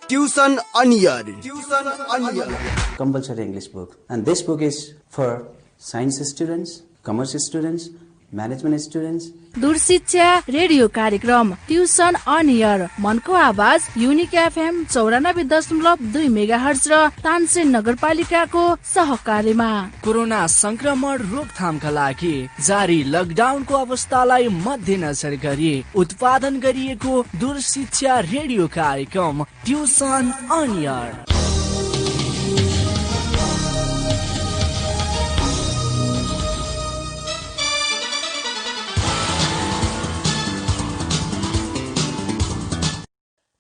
Tuition Onion. Tuition Onion. Compulsory English book. And this book is for science students, commerce students, management students. दूरशिक्षा radio कार्यक्रम tuition on air मनको आवाज unique FM 94.2 megahertz र तानसेन नगरपालिकाको सहकार्यमा corona संक्रमण रोकथामका लागि जारी लकडाउनको अवस्थालाई मध्यनजर गरी उत्पादन गरिएको दूरशिक्षा रेडियो कार्यक्रम ट्युसन अन एयर।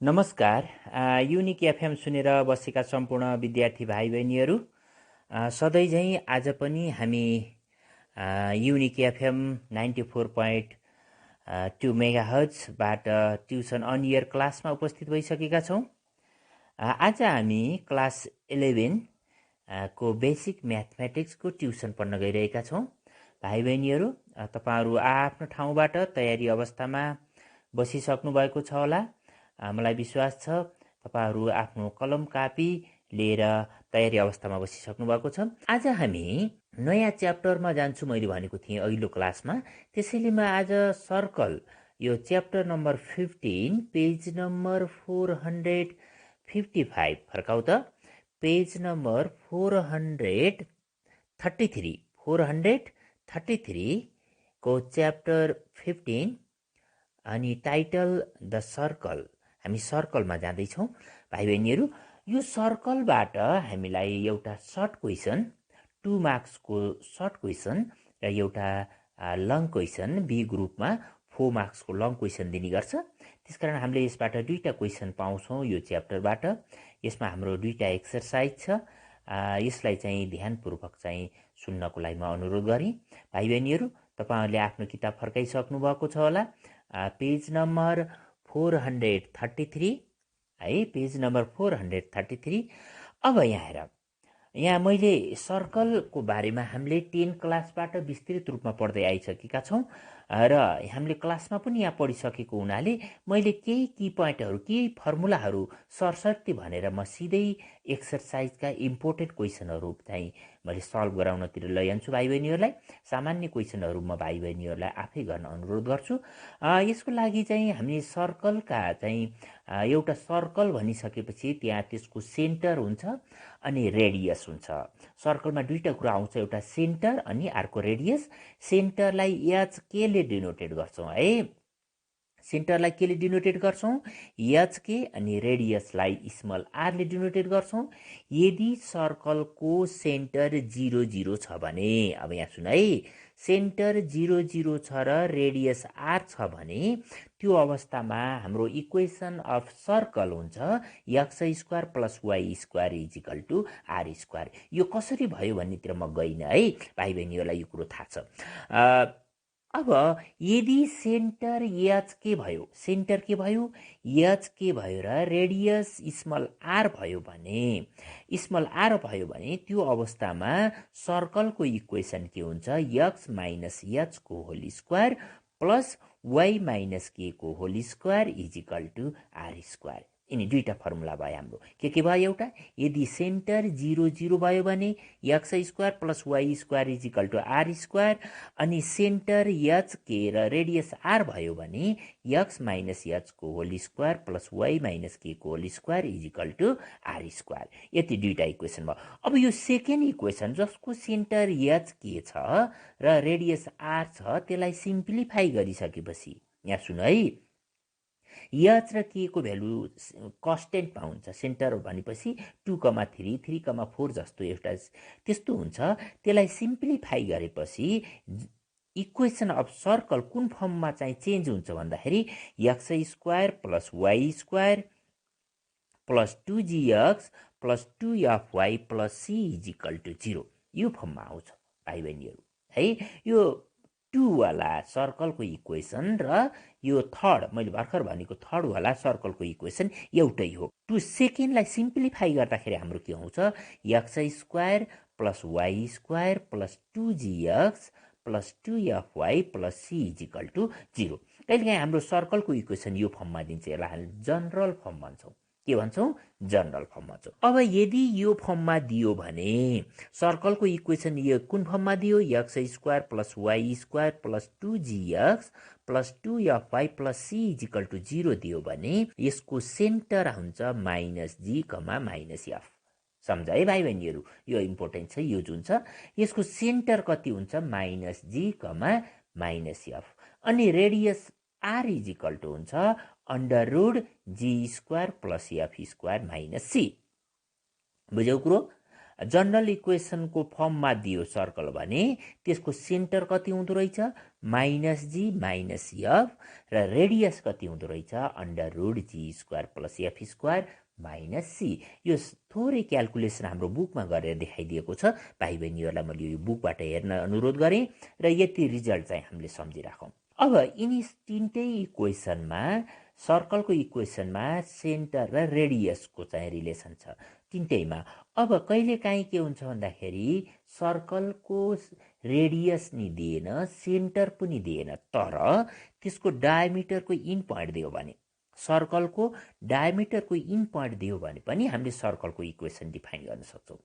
नमस्कार, युनिक एफएम सुनेर बसेका सम्पूर्ण विद्यार्थी भाइ बहिनीहरू, सधैँ झैँ आज पनि हामी युनिक एफएम 94.2 मेगाहर्जबाट ट्युसन अन एयर क्लासमा उपस्थित भइसकेका छौँ। आज हामी क्लास 11 को बेसिक म्याथमेटिक्सको ट्युसन पढ्न गइरहेका छौँ। भाइ बहिनीहरू, तपाईँहरू आफ्नो ठाउँबाट तयारी अवस्थामा बसिसक्नु भएको छ होला। मलाई विश्वास छ तपाईहरू आफ्नो कलम कापी लिएर तयारी अवस्थामा बसिसक्नु भएको छ। आज हामी नयाँ च्याप्टरमा जान्छु मैले भनेको थिएँ अघिल्लो क्लासमा। त्यसैले म आज सर्कल यो च्याप्टर नम्बर 15 पेज नम्बर 455 फर्काउ त, पेज नम्बर 433 को च्याप्टर 15 अनि टाइटल द सर्कल। हामी सर्कलमा जाँदैछौँ भाइ बहिनीहरू। यो सर्कलबाट हामीलाई एउटा सर्ट क्वेसन, 2 मार्क्सको सर्ट क्वेसन र एउटा लङ क्वेसन, बी ग्रुपमा 4 मार्क्सको लङ क्वेसन दिने गर्छ। त्यसकारण हामीले यसबाट 2टा क्वेसन पाउँछौँ यो च्याप्टरबाट। यसमा हाम्रो 2टा एक्सर्साइज छ। यसलाई चाहिँ ध्यानपूर्वक चाहिँ सुन्नको लागि म अनुरोध गरेँ। भाइ बहिनीहरू, तपाईँहरूले आफ्नो किताब फर्काइसक्नु भएको छ होला। पेज नम्बर 433 है, पेज नम्बर 433। अब यहाँ हेर, यहाँ मैले सर्कलको बारेमा हामीले 10 क्लासबाट विस्तृत रूपमा पढ्दै आइसकेका छौँ र हामीले क्लासमा पनि यहाँ पढिसकेको हुनाले मैले केही की पोइन्टहरू, केही फर्मुलाहरू सरसर्ती भनेर म सिधै एक्सर्साइजका इम्पोर्टेन्ट क्वेसनहरू चाहिँ मैले सल्भ गराउनतिर लैजान्छु भाइ बहिनीहरूलाई। सामान्य क्वेसनहरू म भाइ बहिनीहरूलाई आफै गर्न अनुरोध गर्छु। यसको लागि चाहिँ हामी सर्कलका चाहिँ एउटा सर्कल भनिसकेपछि त्यहाँ त्यसको सेन्टर हुन्छ अनि रेडियस हुन्छ। सर्कलमा 2टा कुरा आउँछ, एउटा सेन्टर अनि अर्को रेडियस। सेन्टरलाई एचके ले डिनोटेड गर्छौँ है, सेन्टरलाई के ले डिनोटेड गर्छौँ? एचके, अनि रेडियसलाई स्मल आर ले डिनोटेड गर्छौँ। यदि सर्कलको सेन्टर 0 0 छ भने, अब यहाँ सुन है, सेन्टर 0 0 छ र रेडियस आर छ भने त्यो अवस्थामा हाम्रो इक्वेसन अफ सर्कल हुन्छ x² + y² = r²। यो कसरी भयो भन्नेतिर म गइनँ है, भाइ बहिनीहरूलाई यो कुरो थाहा छ। अब यदि सेन्टर एचके भयो, सेन्टर के भयो? एचके भयो र रेडियस स्मल आर भयो भने, स्मल आर भयो भने त्यो अवस्थामा सर्कलको इक्वेसन के हुन्छ? x - h को whole square plus y - k को होल स्क्वायर = r²। यिनी 2टा फर्मुला भयो हाम्रो। के भयो? एउटा, यदि सेन्टर 0 0 भयो भने x² + y² = r², अनि सेन्टर एचके र रेडियस आर भयो भने x - h को whole square plus y - k को होल स्क्वायर = r²। यति 2टा इक्वेसन भयो। अब यो सेकेन्ड इक्वेसन जसको सेन्टर एचके छ र रेडियस आर छ, त्यसलाई सिम्प्लिफाई गरिसकेपछि यहाँ सुन है, एच र के को भ्यालु कन्स्टेन्टमा हुन्छ। सेन्टर भनेपछि 2,3, 3,4 जस्तो एउटा त्यस्तो हुन्छ। त्यसलाई सिम्प्लिफाई गरेपछि इक्वेसन अफ सर्कल कुन फर्ममा चाहिँ चेन्ज हुन्छ भन्दाखेरि x² + y² + 2gx + 2fy + c = 0 यो फर्ममा आउँछ भाइ बहिनीहरू है। यो 2 वाला सर्कलको इक्वेसन र यो थर्ड, मैले भर्खर भनेको थर्ड वाला सर्कलको इक्वेसन एउटै हो। 2 सेकेन्डलाई सिम्प्लिफाई गर्दाखेरि हाम्रो के आउँछ? x² + y² + 2gx + 2fy + c = 0। कहिलेकाहीँ हाम्रो सर्कलको इक्वेसन यो फर्ममा दिन्छ, यसलाई हामी जनरल फर्म भन्छौँ। के भन्छौँ जनरल फर्म भन्छौँ। अब यदि यो फर्ममा दियो भने सर्कलको इक्वेसन यो कुन फर्ममा दियो x square plus y square plus 2gx plus 2fy plus c is equal to 0 दियो भने यसको सेन्टर हुन्छ -g, -f। सम्झ है भाइ बहिनीहरू, यो इम्पोर्टेन्ट छ। यो जुन छ यसको सेन्टर कति हुन्छ -g, -f अनि रेडियस r इजिकल टु हुन्छ under g square plus f square minus c। बुझ्यौ कुरो? जनरल इक्वेसनको फर्ममा दियो सर्कल भने त्यसको सेन्टर कति हुँदो रहेछ -g, -f र रेडियस कति हुँदो रहेछ under g square plus f square minus c। यो थोरै क्याल्कुलेसन हाम्रो बुकमा गरेर देखाइदिएको छ। भाइ बहिनीहरूलाई मैले यो बुकबाट हेर्न अनुरोध गरेँ र यति रिजल्ट चाहिँ हामीले सम्झिराखौँ। अब यिनी तीनटै इक्वेसनमा सर्कलको इक्वेसनमा सेन्टर र रेडियसको चाहिँ रिलेसन छ तीनटैमा। अब कहिलेकाहीँ के हुन्छ भन्दाखेरि सर्कलको रेडियस नि दिएन, सेन्टर पनि दिएन, तर त्यसको डायमिटरको इन पोइन्ट दियो भने, सर्कलको डायमिटरको इन पोइन्ट दियो भने पनि हामीले सर्कलको इक्वेसन डिफाइन गर्न सक्छौँ।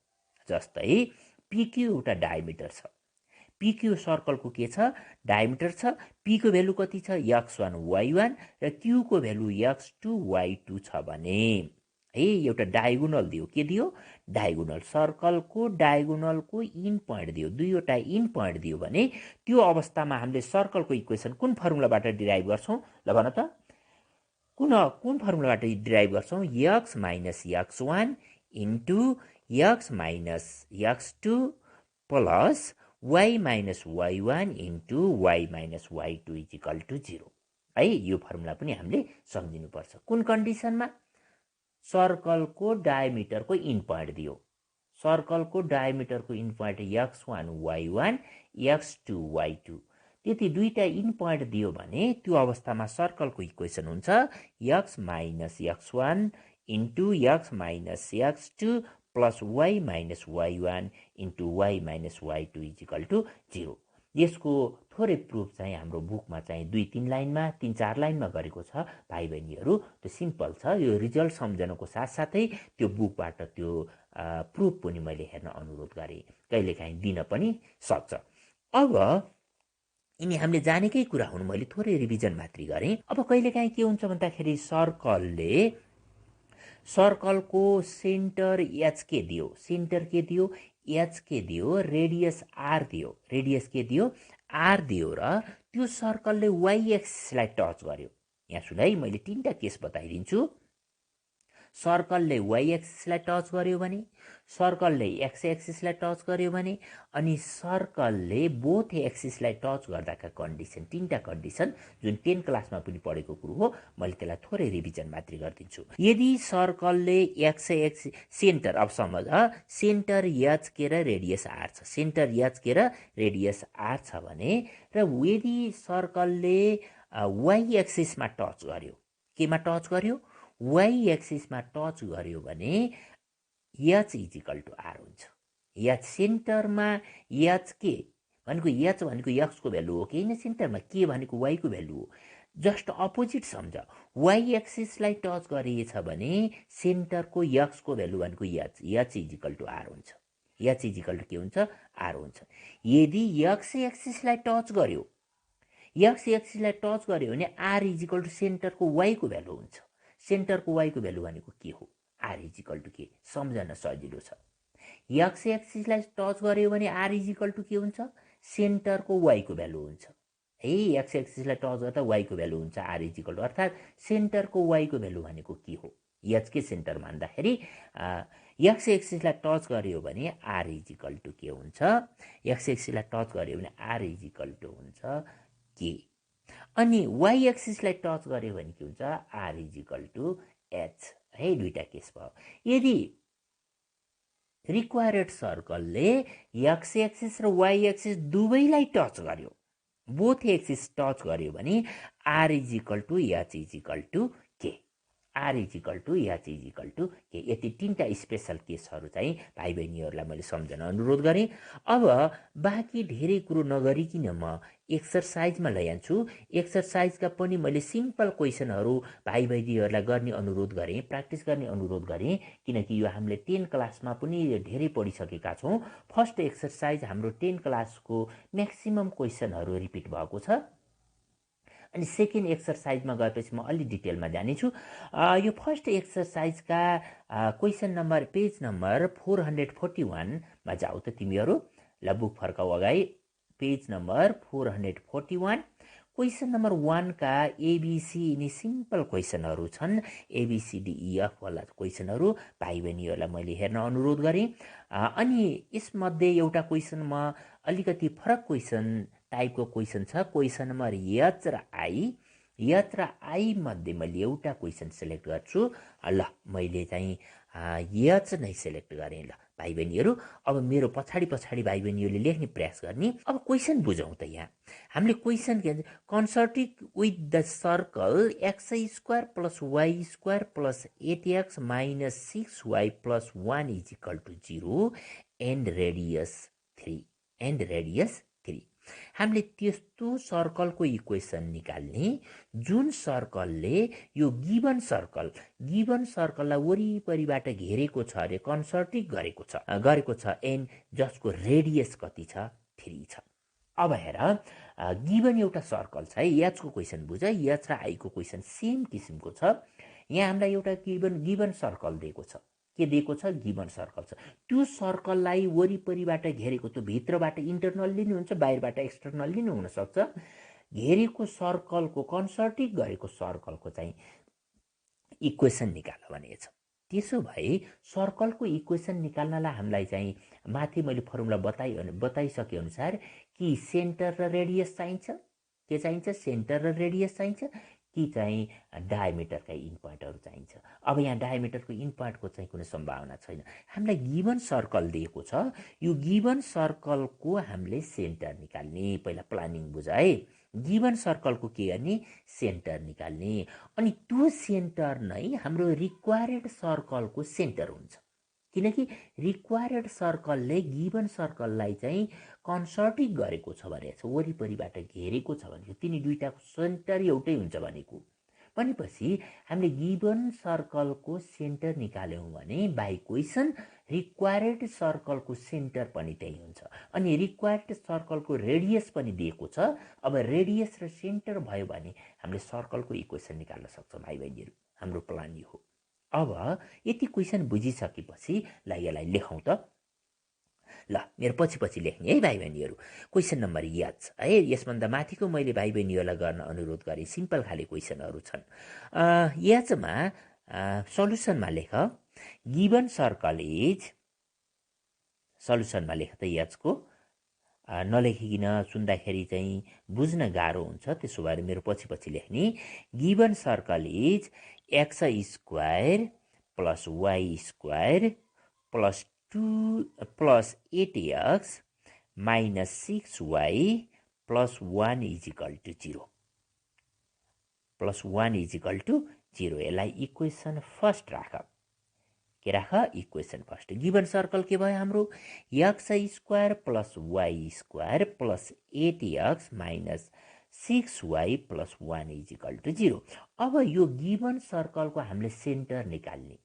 जस्तै PQ एउटा डायमिटर छ, PQ सर्कलको के छ डायमिटर छ। P को भ्यालु कति छ x1 y1 र Q को भ्यालु x2 y2 छ भने एउटा डायगोनल दियो। के दियो? डायगोनल। सर्कलको डायगोनलको इन पोइन्ट दियो, दुईवटा इन पोइन्ट दियो भने त्यो अवस्थामा हामीले सर्कलको इक्वेसन कुन फर्मुलाबाट डिराइभ गर्छौँ? ल भन त, कुन फर्मुलाबाट डिराइभ गर्छौँ? x minus x1 into x minus x2 plus y minus y1 into y minus y2 is equal to 0 है। यो फर्मुला पनि हामीले सम्झिनुपर्छ। कुन कन्डिसनमा? सर्कलको डायमिटरको इन पोइन्ट दियो, सर्कलको डायमिटरको in point x1 y1 x2 y2, त्यति दुईटा इन पोइन्ट दियो भने त्यो अवस्थामा सर्कलको इक्वेसन हुन्छ x minus x1 into x minus x2 plus y minus y1 into y minus y2 is equal to 0। यसको थोरै प्रुफ चाहिँ हाम्रो बुकमा चाहिँ 2-3 लाइनमा 3-4 लाइनमा गरेको छ भाइ बहिनीहरू। त्यो सिम्पल छ। यो रिजल्ट सम्झनको साथसाथै त्यो बुकबाट त्यो प्रुफ पनि मैले हेर्न अनुरोध गरेँ, कहिलेकाहीँ दिन पनि सक्छ। अब यिनी हामीले जानेकै कुरा हुन्, मैले थोरै रिभिजन मात्रै गरेँ। अब कहिलेकाहीँ के हुन्छ भन्दाखेरि सर्कलको सेन्टर h के दियो, सेन्टर के दियो h के दियो, रेडियस r दियो, रेडियस के दियो r दियो र त्यो सर्कलले y एक्सिसलाई टच गर्यो। यहाँ सुन है, मैले 3टा केस बताइदिन्छु। सर्कलले y एक्सिसलाई टच गर्यो भने, सर्कलले x एक्सिसलाई टच गर्यो भने अनि सर्कलले बोथ एक्सिसलाई टच गर्दाका कन्डिसन, 3टा कन्डिसन जुन 10 क्लासमा पनि पढेको कुरो हो, मैले त्यसलाई थोरै रिभिजन मात्रै गरिदिन्छु। यदि सर्कलले x एक्सिस सेन्टर, अब समझ सेन्टर h के र रेडियस r छ, सेन्टर h के र रेडियस r छ भने र यदि सर्कलले y एक्सिसमा टच गर्यो, केमा टच गर्यो y एक्सिसमा टच गर्यो भने h इजिकल टु r हुन्छ। h सेन्टरमा h के भनेको h भनेको x को भ्यालु हो कि होइन, सेन्टरमा के भनेको y को भ्यालु हो। जस्ट अपोजिट सम्झ, y एक्सिसलाई टच गरिएछ भने सेन्टरको x को भ्यालु भनेको h इजिकल टु r हुन्छ। h इजिकल टु के हुन्छ r हुन्छ। यदि x एक्सिसलाई टच गर्यो, x एक्सिसलाई टच गर्यो भने r इजिकल टु सेन्टरको y को भ्यालु हुन्छ। सेन्टरको y को भ्यालु भनेको के हो r इजिकल टु के, सम्झन सजिलो छ। x एक्सिसलाई टच गर्यो भने r इजिकल टु के हुन्छ सेन्टरको y को भ्यालु हुन्छ है। x एक्सिसलाई टच गर्दा y को भ्यालु हुन्छ r इजिकल टु, अर्थात् सेन्टरको y को भ्यालु भनेको के हो h के सेन्टर भन्दाखेरि x एक्सिसलाई टच गर्यो भने r इजिकल टु के हुन्छ, x एक्सिसलाई टच गर्यो भने r इजिकल टु हुन्छ के, अनि y एक्सिसलाई टच गर्यो भने के हुन्छ r इजिकल टु h है। दुईटा केस भयो। यदि रिक्वायर्ड सर्कलले x एक्सिस र y एक्सिस दुवैलाई टच गर्यो, बोथ एक्सिस टच गर्यो भने r is equal to h is equal to k, r is equal to h is equal to k. यति तीनटा स्पेशल केसहरू चाहिँ भाइ बहिनीहरूलाई मैले सम्झन अनुरोध गरेँ। अब बाँकी धेरै कुरो नगरिकन म एक्सर्साइजमा लैजान्छु। एक्सर्साइजका पनि मैले सिम्पल क्वेसनहरू भाइ बहिनीहरूलाई गर्ने अनुरोध गरेँ, प्र्याक्टिस गर्ने अनुरोध गरेँ, किनकि यो हामीले 10 क्लासमा पनि धेरै पढिसकेका छौँ। फर्स्ट एक्सर्साइज हाम्रो 10 क्लासको म्याक्सिमम क्वेसनहरू रिपिट भएको छ। अनि सेकेन्ड एक्सर्साइजमा गएपछि म अलि डिटेलमा जानेछु। यो फर्स्ट एक्सर्साइजका क्वेसन नम्बर पेज नम्बर 441मा जाऊ त तिमीहरू। ल बुक फर्काऊ अगाडि, पेज नम्बर 441। क्वेसन नम्बर 1 का एबिसी यिनी सिम्पल क्वेसनहरू छन्। एबिसिडिइएफ वाला क्वेसनहरू भाइ बहिनीहरूलाई मैले हेर्न अनुरोध गरेँ। अनि यसमध्ये एउटा क्वेसनमा अलिकति फरक क्वेसन टाइपको क्वेसन छ। क्वेसन नम्बर एच र आई। एच र आई मध्ये मैले एउटा क्वेसन सेलेक्ट गर्छु। ल मैले चाहिँ एच नै सेलेक्ट गरेँ। ल भाइ बहिनीहरू अब मेरो पछाडि भाइ बहिनीहरूले लेख्ने प्रयास गर्ने। अब क्वेसन बुझौँ त। यहाँ हामीले क्वेसन के भन्छ, concentric with the circle x² + y² + 8x - 6y + 1 is equal to 0 and radius 3 and radius 3। हामीले त्यस्तो सर्कलको इक्वेसन निकाल्ने जुन सर्कलले यो गिभन सर्कललाई वरिपरिबाट घेरेको छ अरे, कन्सर्टिङ गरेको छ एन्ड जसको रेडियस कति छ 3 छ। अब हेर, गिभन एउटा सर्कल छ है। एचको क्वेसन बुझ, एच र आईको क्वेसन सेम किसिमको छ। यहाँ हामीलाई एउटा गिभन सर्कल दिएको छ। के दिएको छ? गिभन सर्कल छ। त्यो सर्कललाई वरिपरिबाट घेरेको, त्यो भित्रबाट इन्टरनल्ली नै हुन्छ, बाहिरबाट एक्सटर्नल्ली नै हुनसक्छ, घेरेको सर्कलको, कन्सर्टिङ गरेको सर्कलको चाहिँ इक्वेसन निकाल भनेको छ। त्यसो भए सर्कलको इक्वेसन निकाल्नलाई हामीलाई चाहिँ माथि मैले फर्मुला बताइसके अनुसार कि सेन्टर र रेडियस चाहिन्छ। के चाहिन्छ? सेन्टर र रेडियस चाहिन्छ कि चाहिँ डायमिटरका इन पोइन्टहरू चाहिन्छ। अब यहाँ डायमिटरको इन पोइन्टको चाहिँ कुनै सम्भावना छैन। हामीलाई गिभन सर्कल दिएको छ। यो गिभन सर्कलको हामीले सेन्टर निकाल्ने। पहिला प्लानिङ बुझ है। गिभन सर्कलको के गर्ने? सेन्टर निकाल्ने। अनि त्यो सेन्टर नै हाम्रो रिक्वायर्ड सर्कलको सेन्टर हुन्छ। किनकि रिक्वायर्ड सर्कलले गिभन सर्कललाई चाहिँ कन्सर्टिङ गरेको छ भनेको छ, वरिपरिबाट घेरेको छ भनेको, तिनी दुईटाको सेन्टर एउटै हुन्छ भनेपछि हामीले गिभन सर्कलको सेन्टर निकाल्यौँ भने बाइ क्वेसन रिक्वायर्ड सर्कलको सेन्टर पनि त्यही हुन्छ। अनि रिक्वायर्ड सर्कलको रेडियस पनि दिएको छ। अब रेडियस र सेन्टर भयो भने हामीले सर्कलको इक्वेसन निकाल्न सक्छौँ भाइ बहिनीहरू। हाम्रो प्लान यो हो। अब यति क्वेसन बुझिसकेपछि ल यसलाई लेखौँ त। ल मेरो पछि लेख्ने है भाइ बहिनीहरू। क्वेसन नम्बर एच है, यसभन्दा माथिको मैले भाइ बहिनीहरूलाई गर्न अनुरोध गरेँ। सिम्पल खाले क्वेसनहरू छन्। एचमा सल्युसनमा लेख, गिभन सर्कल इज, सल्युसनमा लेख त एचको। नलेखिकन सुन्दाखेरि चाहिँ बुझ्न गाह्रो हुन्छ, त्यसो भएर मेरो पछि लेख्ने। Given circle is x² + y² + 2 + 8x - 6y + 1 is equal to 0 + 1 is equal to 0। यसलाई इक्वेसन फर्स्ट राख। के राख? Equation first. गिभन सर्कल के भयो हाम्रो? x² + y² + 8x - 6y + 1 is equal to 0। अब यो गिभन सर्कलको हामीले सेन्टर निकाल्ने।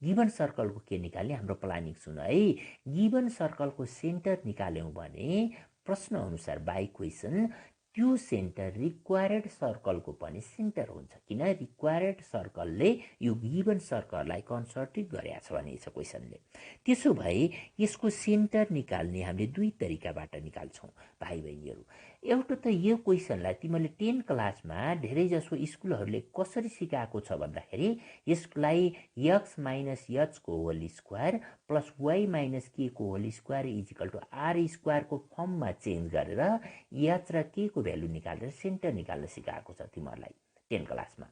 गिभन सर्कलको के निकाल्ने? हाम्रो प्लानिङ सुन है। गिभन सर्कलको सेन्टर निकाल्यौँ भने प्रश्न अनुसार बाइ क्वेसन त्यो सेन्टर रिक्वायर्ड सर्कलको पनि सेन्टर हुन्छ। किन? रिक्वायर्ड सर्कलले यो गिभन सर्कललाई कन्सर्टिङ गरेको छ भनेको छ क्वेसनले। त्यसो भए यसको सेन्टर निकाल्ने हामीले दुई तरिकाबाट निकाल्छौँ भाइ बहिनीहरू। एउटा त यो क्वेसनलाई तिमीले 10 क्लासमा धेरै जसो स्कुलहरूले कसरी सिकाएको छ भन्दाखेरि यसलाई x - h को होल स्क्वायर + y - k को whole square is equal to r² को फर्ममा चेन्ज गरेर h र k को भ्यालु निकालेर सेन्टर निकाल्न सिकाएको छ तिमीहरूलाई 10 क्लासमा।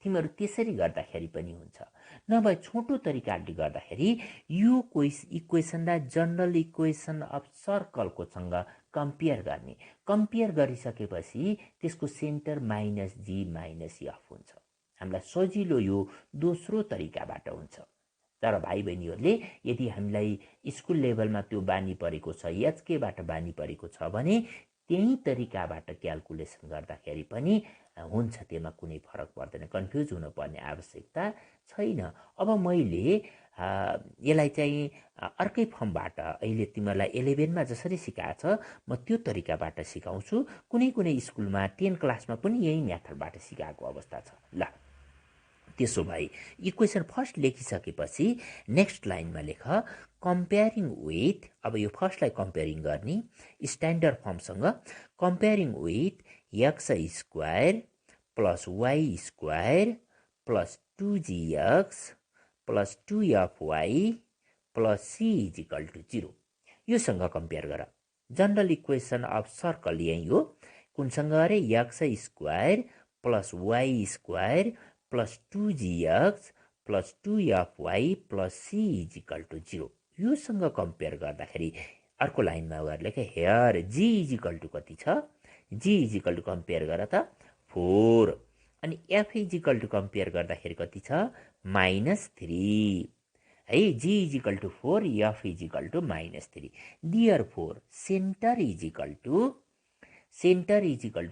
तिमीहरू त्यसरी गर्दाखेरि पनि हुन्छ। नभए छोटो तरिकाले गर्दाखेरि यो इक्वेसनलाई जनरल इक्वेसन अफ सर्कलकोसँग कम्पेयर गर्ने। कम्पेयर गरिसकेपछि त्यसको सेन्टर -g - f हुन्छ। हामीलाई सजिलो यो दोस्रो तरिकाबाट हुन्छ। तर भाइ बहिनीहरूले यदि हामीलाई स्कुल लेभलमा त्यो बानी परेको छ, एचकेबाट बानी परेको छ भने त्यही तरिकाबाट क्यालकुलेसन गर्दाखेरि पनि हुन्छ, त्यसमा कुनै फरक पर्दैन, कन्फ्युज हुनुपर्ने आवश्यकता छैन। अब मैले यसलाई चाहिँ अर्कै फर्मबाट अहिले तिमीहरूलाई 11मा जसरी सिकाएको छ म त्यो तरिकाबाट सिकाउँछु। कुनै कुनै स्कुलमा 10 क्लासमा पनि यही मेथडबाट सिकाएको अवस्था छ। ल त्यसो भए इक्वेसन फर्स्ट लेखिसकेपछि नेक्स्ट लाइनमा लेख कम्पेयरिङ विथ, अब यो फर्स्टलाई कम्पेयरिङ गर्ने स्ट्यान्डर्ड फर्मसँग, comparing with x square plus y square plus 2gx plus 2fy plus c is equal to 0, योसँग कम्पेयर गर। जनरल इक्वेसन अफ सर्कल यही हो, कुनसँग अरे x square plus y square plus 2gx plus 2fy plus c is equal to 0, योसँग compare गर्दाखेरि अर्को लाइनमा गएर लेख here g is equal to कति छ, g is equal to compare गर त 4, अनि f is equal to compare गर्दाखेरि कति छ -3 है, g is equal to 4, f is equal to -3। Therefore centre is equal to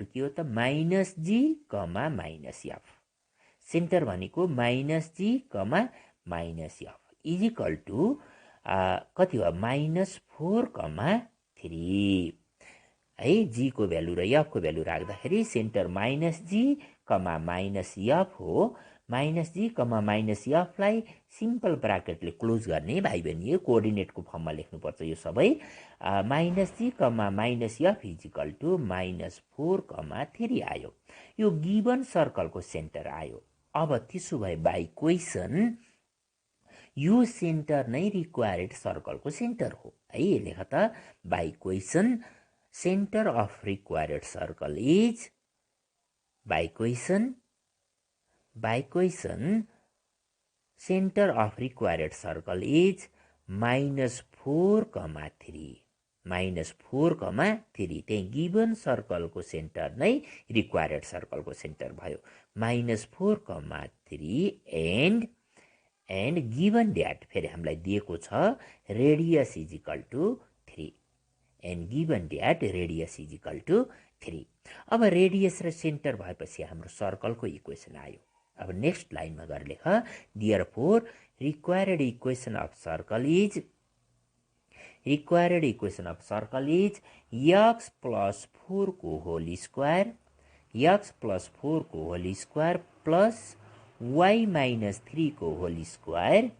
के हो त -g, -f, सेन्टर भनेको -g, -f is equal to कति हो -4,3 है। जी को भ्यालु र एफ को भ्यालु राख्दाखेरि सेन्टर -g, -f हो। -g, -f लाई सिम्पल ब्राकेटले क्लोज गर्ने भाइ बहिनी कोअर्डिनेटको फर्ममा लेख्नुपर्छ यो सबै। -g, -f is equal to -4,3 आयो, यो गिवन सर्कलको सेन्टर आयो। अब त्यसो भए बाइ क्वेसन यो सेन्टर नै रिक्वायर्ड सर्कलको सेन्टर हो है। लेख त by question center of required circle is, by question center of required circle is -4,3, -4,3, त्यही गिवन सर्कलको सेन्टर नै रिक्वायर्ड सर्कलको सेन्टर भयो। -4,3 एन्ड गिवन ड्याट फेरि हामीलाई दिएको छ radius is equal to 3, and given that radius is equal to 3। अब रेडियस र सेन्टर भएपछि हाम्रो सर्कलको इक्वेसन आयो। अब नेक्स्ट लाइनमा गएर लेख therefore required equation of circle is x plus 4 को होल स्क्वायर प्लस y -3 को whole square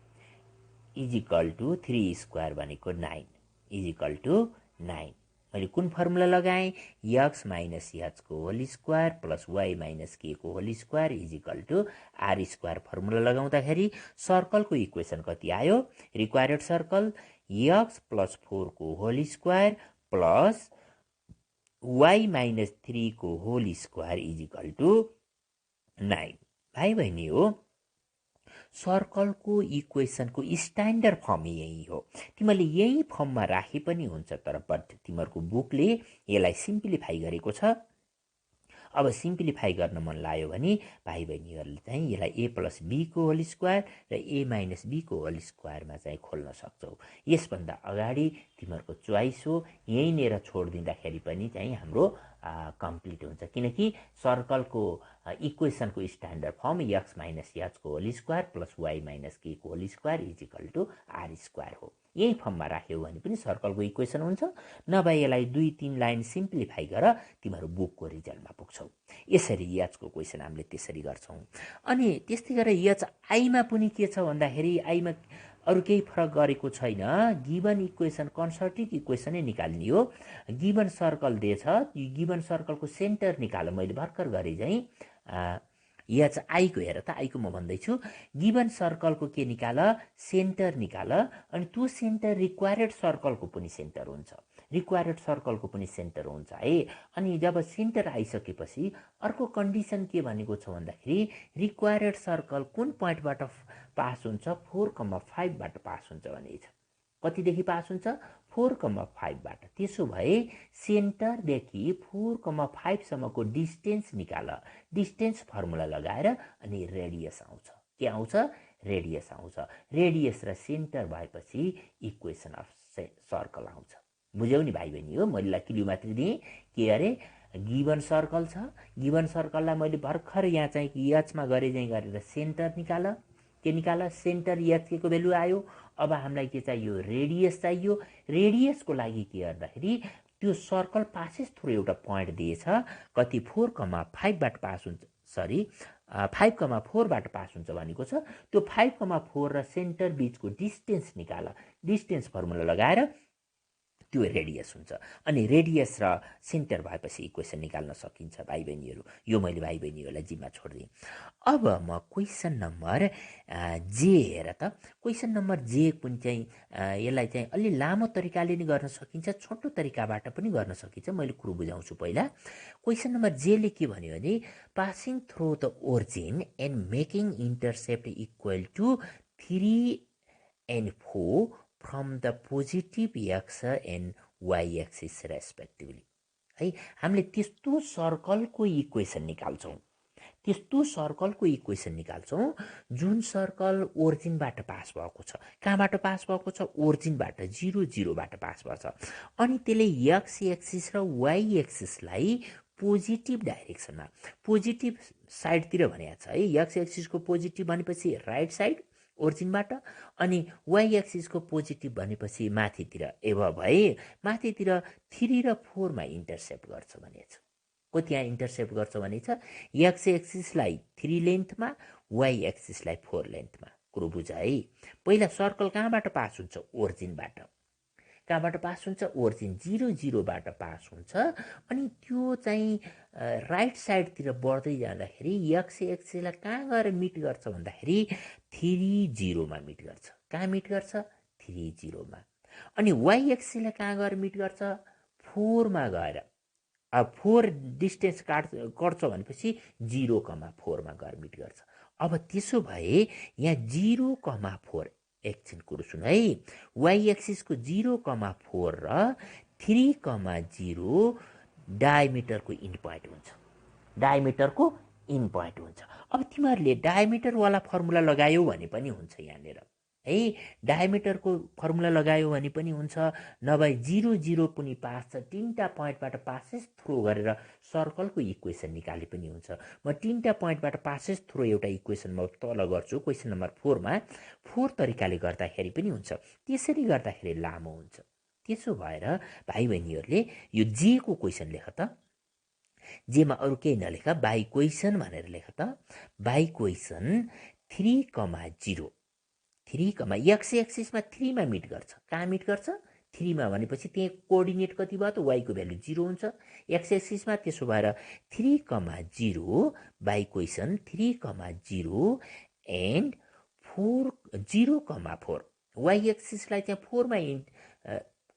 is equal to 3 square भनेको 9 इज इक्वल टु 9। मैले कुन फर्मुला लगाएँ, x माइनस h को whole square plus y minus k को whole square is equal to r square formula लगाउँदाखेरि सर्कलको equation कति आयो, रिक्वायर्ड सर्कल x प्लस 4 को whole square plus y minus 3 को whole square is equal to 9। भाइ बहिनी हो सर्कलको इक्वेसनको स्ट्यान्डर्ड फर्म यही हो। तिमीले यही फर्ममा राखे पनि हुन्छ, तर बट तिमीहरूको बुकले यसलाई सिम्प्लिफाई गरेको छ। अब सिम्प्लिफाई गर्न मन लाग्यो भने भाइ बहिनीहरूले चाहिँ यसलाई a प्लस b को होल स्क्वायर र a माइनस b को होल स्क्वायरमा चाहिँ खोल्न सक्छौ। यसभन्दा अगाडि तिमीहरूको चोइस हो, यहीँनिर छोडिदिँदाखेरि पनि चाहिँ हाम्रो कम्प्लिट हुन्छ, किनकि सर्कलको इक्वेसनको standard form x minus h को whole square plus y minus k को whole square is equal to r square हो। यही फर्ममा राख्यौ भने पनि सर्कलको इक्वेसन हुन्छ, नभए यसलाई 2-3 लाइन सिम्प्लिफाई गर तिमीहरू बुकको रिजल्टमा पुग्छौ। यसरी एचको क्वेसन हामीले त्यसरी गर्छौँ। अनि त्यस्तै गरेर एच आईमा पनि के छ भन्दाखेरि आईमा अरू केही फरक गरेको छैन, गिवन इक्वेसन कन्सर्टिभ इक्वेसनै निकाल्ने हो। गिवन सर्कल दिएछ, यो गिवन सर्कलको सेन्टर निकाल, मैले भर्खर गरे चाहिँ एच आईको हेर त, आईको म भन्दैछु, गिवन सर्कलको के निकाल, सेन्टर निकाल, अनि त्यो सेन्टर रिक्वायर्ड सर्कलको पनि सेन्टर हुन्छ, रिक्वायर्ड सर्कलको पनि सेन्टर हुन्छ है। अनि जब सेन्टर आइसकेपछि अर्को कन्डिसन के भनेको छ भन्दाखेरि रिक्वायर्ड सर्कल कुन पोइन्टबाट पास हुन्छ, 4,5 बाट पास हुन्छ भनेको छ। कतिदेखि पास हुन्छ 4,5 बाट। त्यसो भए सेन्टरदेखि 4,5 सम्मको डिस्टेन्स निकाल। डिस्टेन्स फर्मुला लगाएर अनि रेडियस आउँछ। के आउँछ? रेडियस आउँछ। रेडियस र सेन्टर भएपछि इक्वेसन अफ सर्कल आउँछ। बुझ्यौ नि भाइ बहिनी? हो मैले क्लु मात्रै दिएँ। के अरे गिभन सर्कल छ, गिभन सर्कललाई मैले भर्खर यहाँ चाहिँ एचमा गरे चाहिँ गरेर सेन्टर निकाल। के निकाल? सेन्टर एच के को भेल्यु आयो। अब हामीलाई के चाहियो? रेडियस चाहियो। रेडियसको लागि के गर्दाखेरि त्यो सर्कल पासेस थ्रु एउटा पोइन्ट दिएछ, कति 4,5 बाट पास हुन्छ, सरी 5,4 बाट पास हुन्छ भनेको छ। त्यो 5,4 र सेन्टर बिचको डिस्टेन्स निकाल। डिस्टेन्स फर्मुला लगाएर त्यो रेडियस हुन्छ। अनि रेडियस र सेन्टर भएपछि इक्वेसन निकाल्न सकिन्छ भाइ बहिनीहरू। यो मैले भाइ बहिनीहरूलाई जिम्मा छोडिदिएँ। अब म क्वेसन नम्बर जे हेर त। क्वेसन नम्बर जे कुन चाहिँ यसलाई चाहिँ अलि लामो तरिकाले नि गर्न सकिन्छ, छोटो तरिकाबाट पनि गर्न सकिन्छ। मैले कुरो बुझाउँछु पहिला। क्वेसन नम्बर जेले के भन्यो भने passing through the origin and making intercept equal to 3 and 4 from the positive x and y axis respectively। है हामीले त्यस्तो सर्कलको इक्वेसन निकाल्छौँ। त्यस्तो सर्कलको इक्वेसन निकाल्छौँ जुन सर्कल ओरिजिनबाट पास भएको छ। कहाँबाट पास भएको छ? ओरिजिनबाट, 0 0 बाट पास भएको छ। अनि त्यसले एक्स एक्सिस र वाइ एक्सिसलाई पोजिटिभ डाइरेक्सनमा, पोजिटिभ साइडतिर भनेको छ है। एक्स एक्सिसको पोजिटिभ भनेपछि राइट साइड ओरिजिनबाट, अनि वाइ एक्सिसको पोजिटिभ भनेपछि माथितिर। एभ भए माथितिर 3 र 4 मा इन्टरसेप्ट गर्छ भनेछ। को त्यहाँ इन्टरसेप्ट गर्छ भनेछ एक्स एक्सिसलाई 3 लेन्थमा, वाइ एक्सिसलाई 4 लेन्थमा। कुरो बुझ है। पहिला सर्कल कहाँबाट पास हुन्छ? ओरिजिनबाट। कहाँबाट पास हुन्छ? ओरिजिन 0 0 बाट पास हुन्छ। अनि त्यो चाहिँ राइट साइडतिर बढ्दै जाँदाखेरि एक्स एक्सिसलाई कहाँ गएर मिट गर्छ भन्दाखेरि 3 0 मा मिट गर्छ। कहाँ मिट गर्छ? 3 0 मा। अनि वाइ एक्सिसलाई कहाँ गएर मिट गर्छ? 4 मा गएर। अब 4 डिस्टेन्स कट्छ भनेपछि 0,4 मा गएर मिट गर्छ। अब त्यसो भए यहाँ 0,4, एकछिन कुरो सुन है। वाइ एक्सिसको 0,4 र 3,0 डायमिटरको इन पोइन्ट हुन्छ। डायमिटरको इन पोइन्ट हुन्छ। अब तिमीहरूले डायमिटरवाला फर्मुला लगायौ भने पनि हुन्छ यहाँनिर है। डायमिटरको फर्मुला लगायो भने पनि हुन्छ, नभए 0 0 पनि पास छ। 3टा पोइन्टबाट पासेस थ्रो गरेर सर्कलको इक्वेसन निकाले पनि हुन्छ। म 3टा पोइन्टबाट पासेस थ्रो एउटा इक्वेसन म तल गर्छु क्वेसन नम्बर 4 मा। 4 तरिकाले गर्दाखेरि पनि हुन्छ। त्यसरी गर्दाखेरि लामो हुन्छ। त्यसो भएर भाइ बहिनीहरूले यो जे को क्वेसन लेख त। जेमा अरू केही नलेख, बाई क्वेसन भनेर लेख त। बाई क्वेसन 3,0 3, एक्स एक्सिसमा 3 मा मिट गर्छ। कहाँ मिट गर्छ? 3 मा भनेपछि त्यहाँ कोअर्डिनेट कति भयो त? वाइको भ्यालु 0 हुन्छ एक्स एक्सिसमा। त्यसो भएर 3,0 बाई क्वेसन 3,0 एन्ड 4 0,4। वाइ एक्सिसलाई त्यहाँ 4 मा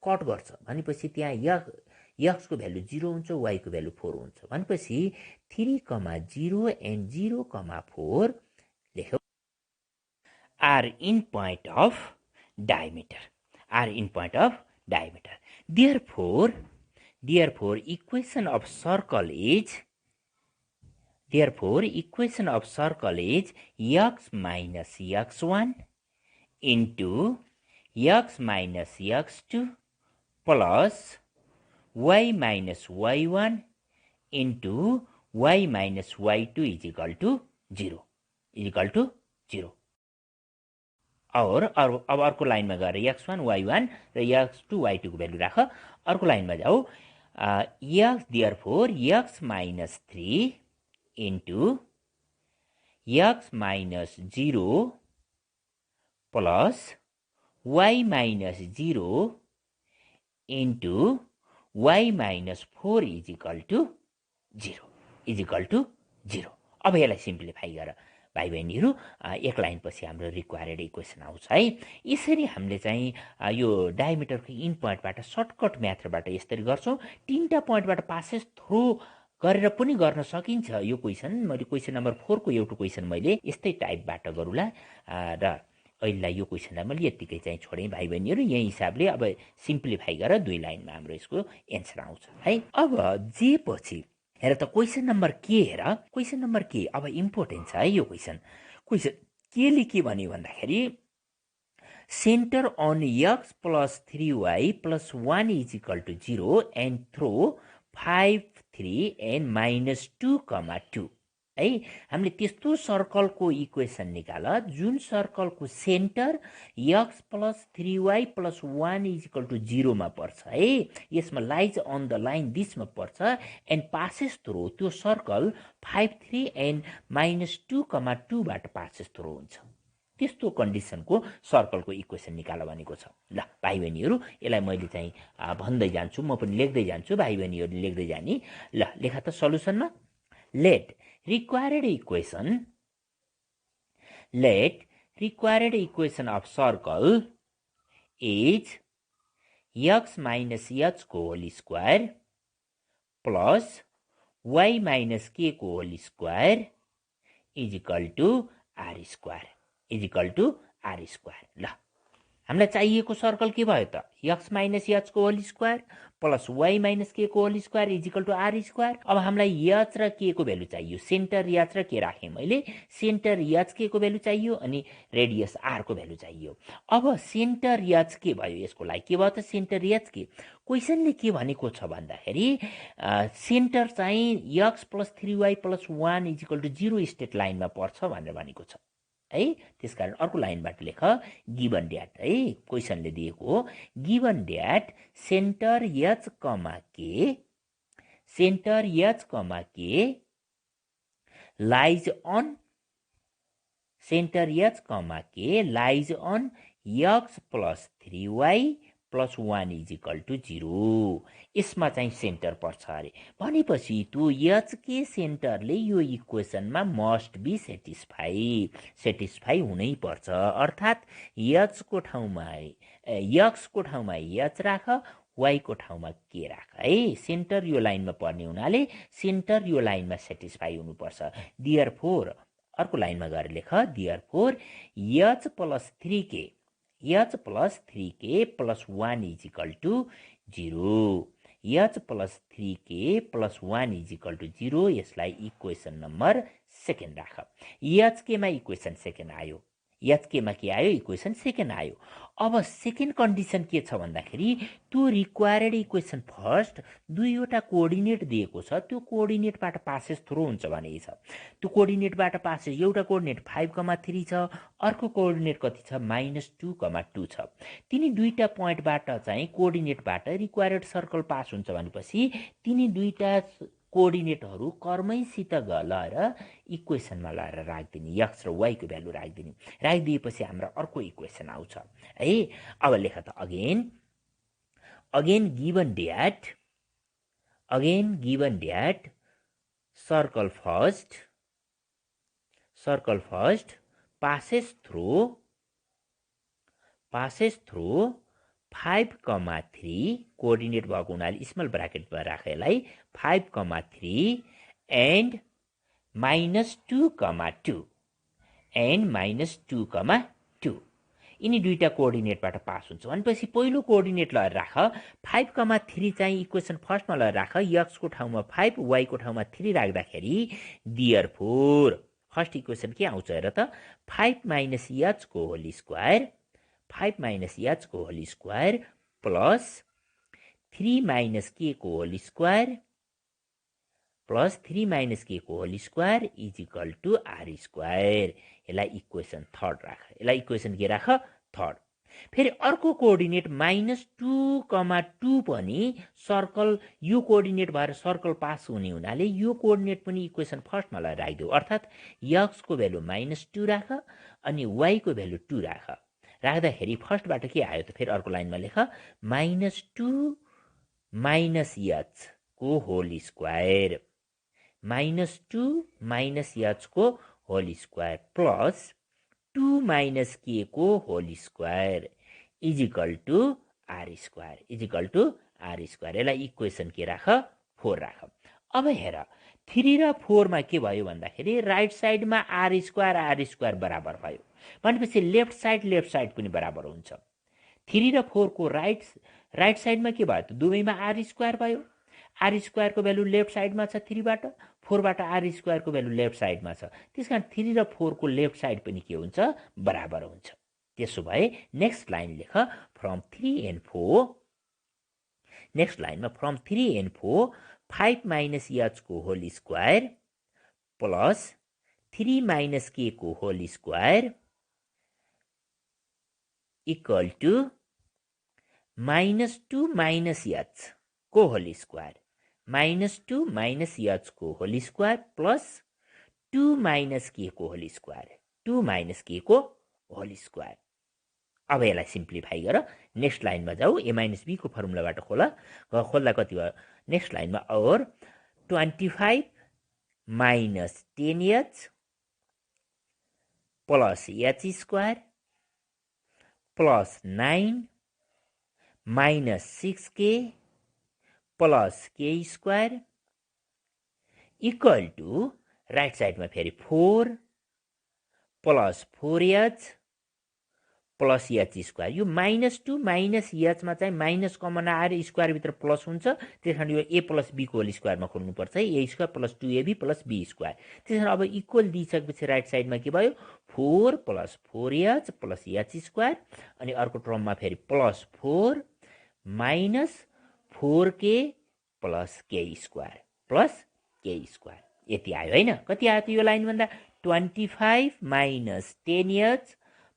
कट गर्छ भनेपछि त्यहाँ एक्सको भ्यालु 0 हुन्छ, वाइको भ्यालु 4 हुन्छ भनेपछि 3,0 and 0,4 लेख्यौ are in point of diameter. Are in point of diameter. Therefore, equation of circle is x minus x1 into x minus x2 plus y minus y1 into y minus y2 is equal to 0. Is equal to 0. और अब अर्को लाइनमा गएर x1 y1 र x2 y2 को value राख। अर्को लाइनमा जाऊ। therefore x minus 3 into x minus 0 plus y minus 0 into y minus 4 is equal to 0. Is equal to 0. अब यसलाई सिम्प्लिफाई गर भाइ बहिनीहरू। एक लाइन पछि हाम्रो रिक्वायर्ड इक्वेसन आउँछ है। यसरी हामीले चाहिँ यो डायमिटरको इन पोइन्टबाट सर्टकट मेथडबाट यसरी गर्छौँ। 3टा पोइन्टबाट पासेस थ्रो गरेर पनि गर्न सकिन्छ यो क्वेसन। मैले क्वेसन नम्बर 4 को एउटा क्वेसन मैले यस्तै टाइपबाट गरौँला र अहिलेलाई यो क्वेसनलाई मैले यत्तिकै चाहिँ छोडेँ भाइ बहिनीहरू। यही हिसाबले अब सिम्प्लिफाई गरेर 2 लाइनमा हाम्रो यसको एन्सर आउँछ है। अब जे पछि हेर त क्वेसन नम्बर के हेर, क्वेसन नम्बर के अब इम्पोर्टेन्ट छ है यो क्वेसन केले के भन्यो भन्दाखेरि center on x + 3y + 1 = 0 and through 5 3 and -2, 2 है। हामीले त्यस्तो सर्कलको इक्वेसन निकाल जुन सर्कलको सेन्टर x + 3y + 1 = 0 मा पर्छ है। यसमा लाइज अन द लाइन दिसमा पर्छ एन्ड पासेस थ्रो त्यो सर्कल 5 3 and -2, 2 बाट पासेस थ्रो हुन्छ। त्यस्तो कन्डिसनको सर्कलको इक्वेसन निकाल भनेको छ। ल भाइ बहिनीहरू यसलाई मैले चाहिँ भन्दै जान्छु, म पनि लेख्दै जान्छु, भाइ बहिनीहरूले लेख्दै जाने। ल लेखा त सल्युसनमा let required equation of circle is x minus h को whole square plus y minus k को whole square is equal to r square ल हामीलाई चाहिएको सर्कल के भयो त x minus h को whole square plus y minus k को whole square is equal to r square. अब हामीलाई h र k को भ्यालु चाहियो, सेन्टर h र k राखेँ मैले, सेन्टर h k को भ्यालु चाहियो अनि रेडियस r को भ्यालु चाहियो। अब सेन्टर h k भयो, यसको लागि के भयो त सेन्टर h k। क्वेसनले के भनेको छ भन्दाखेरि सेन्टर चाहिँ x + 3y + 1 = 0 स्ट्रेट लाइनमा पर्छ भनेर भनेको छ है। त्यसकारण अर्को लाइनबाट लेख गिवन ड्याट है, क्वेसनले दिएको हो given that center h, k lies on x + 3y + 1 = 0। यसमा चाहिँ सेन्टर पर्छ अरे भनेपछि त्यो h k सेन्टरले यो इक्वेसनमा मस्ट बी सेटिस्फाई हुनै पर्छ। अर्थात् h को ठाउँमा x को ठाउँमा h राख, y को ठाउँमा k राख है। सेन्टर यो लाइनमा पर्ने हुनाले सेन्टर यो लाइनमा सेटिस्फाई हुनुपर्छ। देयरफोर अर्को लाइनमा गएर लेख therefore h + 3k + 1 = 0 h + 3k + 1 = 0। यसलाई इक्वेसन नम्बर 2 राख। h मा इक्वेसन 2 आयो, h मा के आयो इक्वेसन 2 आयो। अब सेकेन्ड कन्डिसन के छ भन्दाखेरि त्यो रिक्वायर्ड इक्वेसन फर्स्ट दुईवटा कोअर्डिनेट दिएको छ, त्यो कोअर्डिनेटबाट पासेस थ्रो हुन्छ भनेको छ। त्यो कोअर्डिनेटबाट पासेस एउटा कोअर्डिनेट 5,3 छ, अर्को कोअर्डिनेट कति छ -2,2 छ। तिनी दुईटा पोइन्टबाट चाहिँ कोअर्डिनेटबाट रिक्वायर्ड सर्कल पास हुन्छ भनेपछि तिनी दुईटा कोअर्डिनेटहरू कर्मैसित लगाएर इक्वेसनमा लगाएर राखिदिने, x र y को भ्यालु राखिदिने। राखिदिएपछि हाम्रो अर्को इक्वेसन आउँछ है। अब लेख त again given that circle first passes through 5,3 coordinate भएको हुनाले स्मल ब्राकेटमा राख यसलाई 5,3 एन्ड -2,2 यिनी दुईटा कोअर्डिनेटबाट पास हुन्छ भनेपछि पहिलो कोअर्डिनेट लगाएर राख 5,3 चाहिँ इक्वेसन फर्स्टमा लगाएर राख, x को ठाउँमा 5 y को ठाउँमा 3 राख्दाखेरि देयरफोर फर्स्ट इक्वेसन के आउँछ हेर त 5 - h को होल स्क्वायर प्लस 3 - k को whole square is equal to r square. यसलाई इक्वेसन थर्ड राख, यसलाई इक्वेसन के राख थर्ड। फेरि अर्को कोअर्डिनेट -2,2 पनि सर्कल यो कोअर्डिनेट भएर सर्कल पास हुने हुनाले यो कोअर्डिनेट पनि इक्वेसन फर्स्टमा लगाएर राखिदेऊ। अर्थात् x को भ्यालु -2 राख अनि y को भ्यालु 2 राख। राख्दाखेरि फर्स्टबाट के आयो त फेरि अर्को लाइनमा लेख -2 - h को होल स्क्वायर प्लस 2 - k को whole square is equal to r square. यसलाई इक्वेसन के राख 4 राख। अब हेर 3 र 4 मा के भयो भन्दाखेरि राइट साइडमा r स्क्वायर बराबर भयो। भनेपछि लेफ्ट साइड पनि बराबर हुन्छ। 3 र 4 को राइट साइडमा के भयो त दुवैमा आर स्क्वायर भयो। आर स्क्वायरको भ्यालु लेफ्ट साइडमा छ 3 बाट, 4 बाट आर स्क्वायरको भ्यालु लेफ्ट साइडमा छ। त्यसकारण 3 र 4 को लेफ्ट साइड पनि के हुन्छ बराबर हुन्छ। त्यसो भए नेक्स्ट लाइन लेख फ्रम 3 and 4। नेक्स्ट लाइनमा फ्रम 3 and 4 5 minus h को whole square plus 3 minus k को whole square equal to -2 minus h को होल स्क्वायर -2 minus h को whole square plus 2 minus k को होल स्क्वायर 2 minus k को whole square. अब यसलाई simplify गर next लाइनमा जाऊ। a minus b को फर्मुलाबाट खोल्दा कति भयो नेक्स्ट लाइनमा और 25 minus 10h plus h square plus 9 minus 6k plus k square equal to right साइडमा फेरि 4 plus 4h plus h square. यो -2 minus h मा चाहिँ माइनस कमन आएर स्क्वायर भित्र प्लस हुन्छ। त्यसकारण यो a प्लस b को होल स्क्वायरमा खोल्नुपर्छ है। a square plus 2ab plus b square. त्यसकारण अब इक्वल दिइसकेपछि राइट साइडमा के भयो 4 plus 4h plus h square अनि अर्को टर्ममा फेरि plus 4 minus 4k plus k square plus k square. यति आयो हैन। कति आयो त यो लाइन भन्दा 25 minus 10h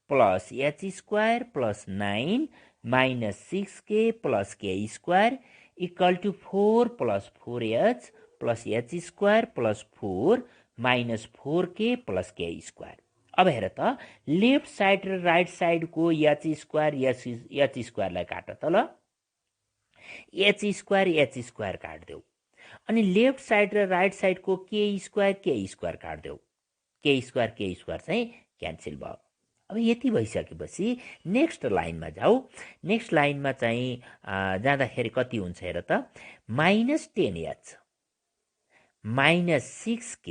plus h square plus 9 minus 6k plus k square equal to 4 plus 4h plus h square plus 4 minus 4k plus k square. अब हेर त लेफ्ट साइड र राइट साइडको h स्क्वायरलाई काट त ल। h स्क्वायर काट्देऊ अनि लेफ्ट साइड र राइट साइडको k स्क्वायर काट्देऊ। k स्क्वायर चाहिँ क्यान्सल भयो। अब यति भइसकेपछि नेक्स्ट लाइनमा जाऊ। नेक्स्ट लाइनमा चाहिँ जाँदाखेरि कति हुन्छ हेर त माइनस 10h माइनस 6k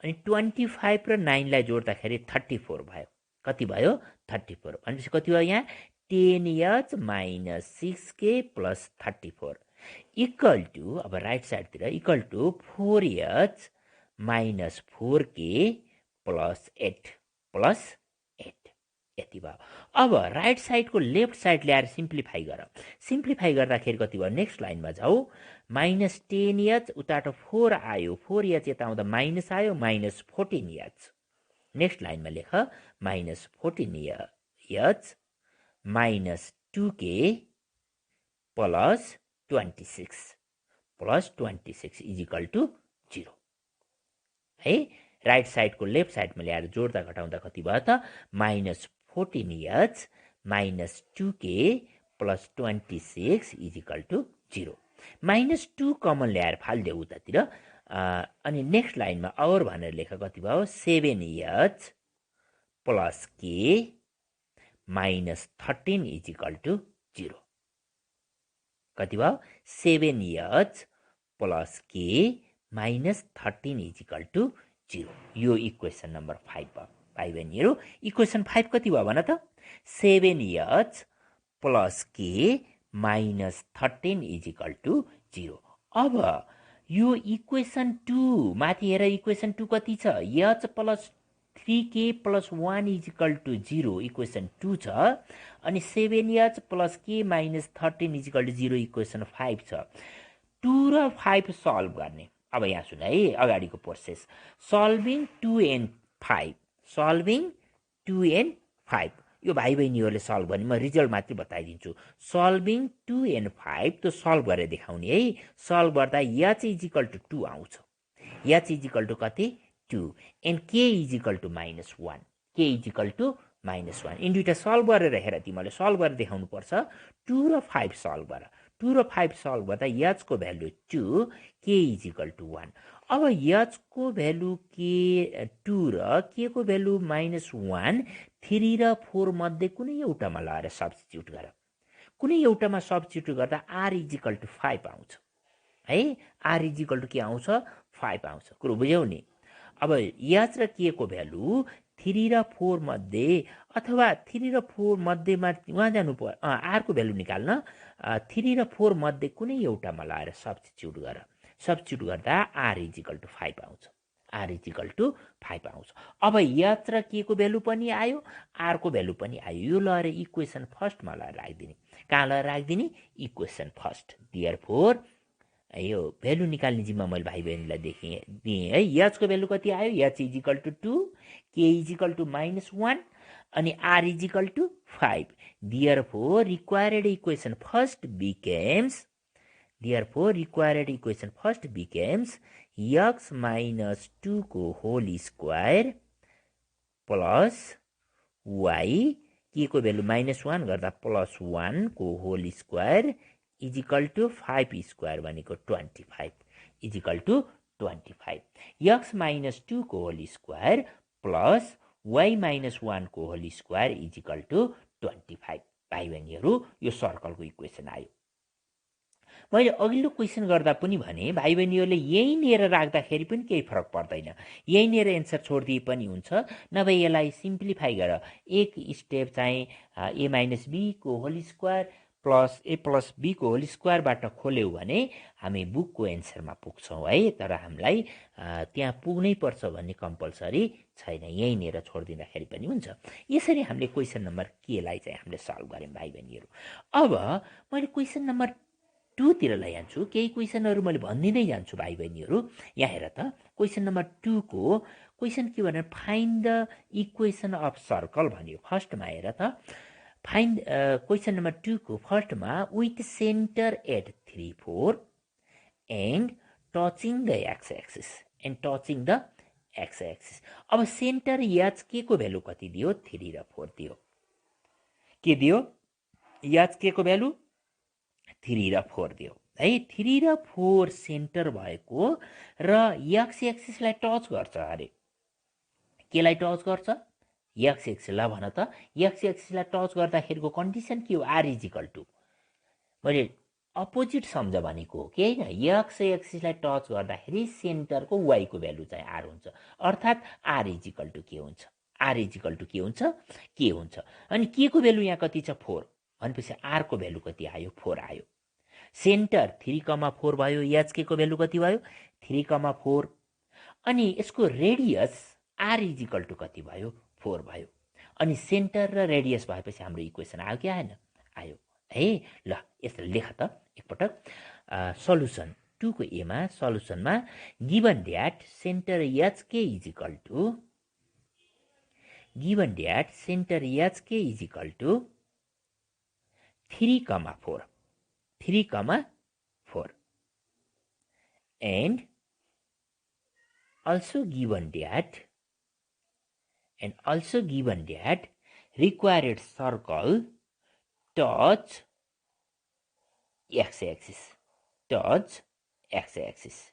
अनि 25 र 9लाई जोड्दाखेरि 34 भयो। कति भयो 34 भनेपछि कति भयो यहाँ 10h minus 6k plus 34 equal to अब राइट साइडतिर equal to 4h minus 4k plus 8 plus 8 यति भयो। अब राइट साइडको लेफ्ट साइड ल्याएर सिम्प्लिफाई गर। सिम्प्लिफाई गर्दाखेरि कति भयो नेक्स्ट लाइनमा जाऊ। माइनस 10h उताबाट 4 आयो 4h यता आउँदा माइनस आयो माइनस 14h। नेक्स्ट लाइनमा लेख minus 14h minus 2k plus 26 is equal to 0 है। राइट साइडको लेफ्ट साइडमा ल्याएर जोड्दा घटाउँदा कति भयो त minus 14h minus 2k plus 26 is equal to 0। Minus 2 common ल्याएर फालिदेऊ उतातिर अनि नेक्स्ट लाइनमा और भनेर लेख कति भयो 7h plus k minus 13 is equal to 0। कति भयो 7h plus k minus 13 is equal to 0। यो इक्वेसन नम्बर 5 भयो। भाइ बहिनीहरू इक्वेसन 5 कति भयो भन त 7h plus k minus 13 is equal to 0। अब यो इक्वेसन 2 माथि हेर इक्वेसन 2 कति छ h plus 3k plus 1 is equal to 0 equation 2 छ अनि 7h plus k minus 13 is equal to 0 equation 5 छ। 2 र 5 सल्भ गर्ने। अब यहाँ सुन है अगाडिको process solving 2 and 5 solving 2 and 5 यो भाइ बहिनीहरूले सल्भ गर्ने म रिजल्ट मात्रै बताइदिन्छु। सल्भिङ 2 and 5 त्यो सल्भ गरेर देखाउने है। सल्भ गर्दा h इज इक्वल टु 2 आउँछ। h इज इक्वल टु कति 2 and k is equal to minus 1 k is equal to minus 1 यिन दुईटा सल्भ गरेर हेर तिमीले सल्भ गरेर देखाउनु पर्छ। 2 र 5 सल्भ गर। 2 र 5 सल्भ गर्दा h को value 2 k is equal to 1। अब h को भ्यालु k 2 र k को भ्यालु माइनस 1 3 र 4 मध्ये कुनै एउटामा लगाएर सब्स्टिट्युट गर। कुनै एउटामा सब्स्टिट्युट गर्दा r इज इक्वल टु 5 आउँछ है। r इज इक्वल टु के आउँछ 5 आउँछ। कुरो बुझ्यौ नि। अब h र k को भ्यालु 3 र 4 मध्ये अथवा 3 र 4 मध्येमा उहाँ जानु पर्यो आरको भ्यालु निकाल्न 3 र 4 मध्ये कुनै एउटामा लगाएर सब्स्टिट्युट गर सब्स्टिट्युट गर्दा r = 5 आउँछ r = 5 आउँछ अब h र k को भ्यालु पनि आयो r को भ्यालु पनि आयो यो लगाएर इक्वेसन फर्स्टमा लगाएर राखिदिने कहाँ लगाएर राखिदिने इक्वेसन फर्स्ट देयरफोर यो भ्यालु निकाल्ने जिम्मा मैले भाइ बहिनीलाई दिएँ है h को भ्यालु कति आयो h = 2 k = -1 अनि r = 5 therefore required equation first becomes x - 2 को होल स्क्वायर प्लस y के को भ्यालु -1 गर्दा +1 को होल स्क्वायर = 5 स्क्वायर भनेको 25 = 25 x - 2 को होल स्क्वायर प्लस y - 1 को होल स्क्वायर = 25 भाइ बहिनीहरू यो सर्कलको इक्वेसन आयो मैले अघिल्लो क्वेसन गर्दा पनि भने भाइ बहिनीहरूले यही लिएर राख्दाखेरि पनि केही फरक पर्दैन यही लिएर एन्सर छोडिदिए पनि हुन्छ नभए यसलाई सिम्प्लिफाई गर एक स्टेप चाहिँ a - b को whole square plus a + b को होल स्क्वायरबाट खोल्यौँ भने हामी बुकको एन्सरमा पुग्छौँ है तर हामीलाई त्यहाँ पुग्नै पर्छ भन्ने कम्पलसरी छैन यही लिएर छोडिदिँदाखेरि पनि हुन्छ यसरी हामीले क्वेसन नम्बर k लाई चाहिँ हामीले सल्भ गर्यौँ भाइ बहिनीहरू अब मैले क्वेसन नम्बर 2 तिर लैजान्छु केही क्वेसनहरू मैले भन्दिँदै जान्छु भाइ बहिनीहरू यहाँ हेर त क्वेसन नम्बर 2 को क्वेसन के भनेर find the equation of circle भन्यो फर्स्टमा हेर त फाइन्ड क्वेसन नम्बर 2 को फर्स्टमा with center at 3 4 and touching the X axis अब सेन्टर h k को भ्यालु कति दियो 3 र 4 दियो के दियो h k को भ्यालु 3 र 4 दियो है 3 र 4 सेन्टर भएको र x एक्सिसलाई टच गर्छ अरे केलाई टच गर्छ x एक्सिसलाई भन त x एक्सिसलाई टच गर्दाखेरिको कन्डिसन के हो r = मैले अपोजिट सम्झ भनेको हो कि हैन x एक्सिसलाई टच गर्दाखेरि सेन्टरको y को भ्यालु चाहिँ r हुन्छ अर्थात् r = के हुन्छ के हुन्छ अनि के को भ्यालु यहाँ कति छ 4 भनेपछि r को भ्यालु कति आयो 4 आयो सेन्टर 3,4 भयो h k को भ्यालु कति भयो 3,4 अनि यसको रेडियस r = कति भयो 4 भयो अनि सेन्टर र रेडियस भएपछि हाम्रो इक्वेसन आयो कि आएन आयो है ल यसरी लेख त एकपटक सल्युसन 2 को a मा सल्युसनमा given that centre h k = 3,4 and also given that required circle touch x-axis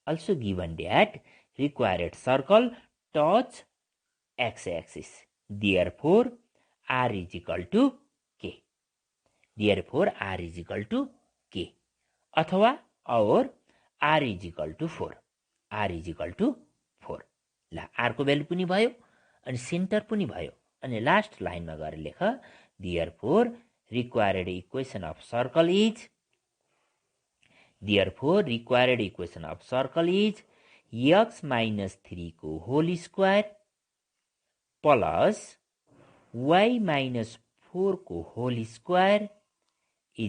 also given that required circle touch x-axis therefore r = k अथवा और r = 4 ल r को भ्यालु पनि भयो अनि सेन्टर पनि भयो अनि लास्ट लाइनमा गएर लेख therefore required equation of circle is x - 3 को होल स्क्वायर प्लस y - 4 को होल स्क्वायर =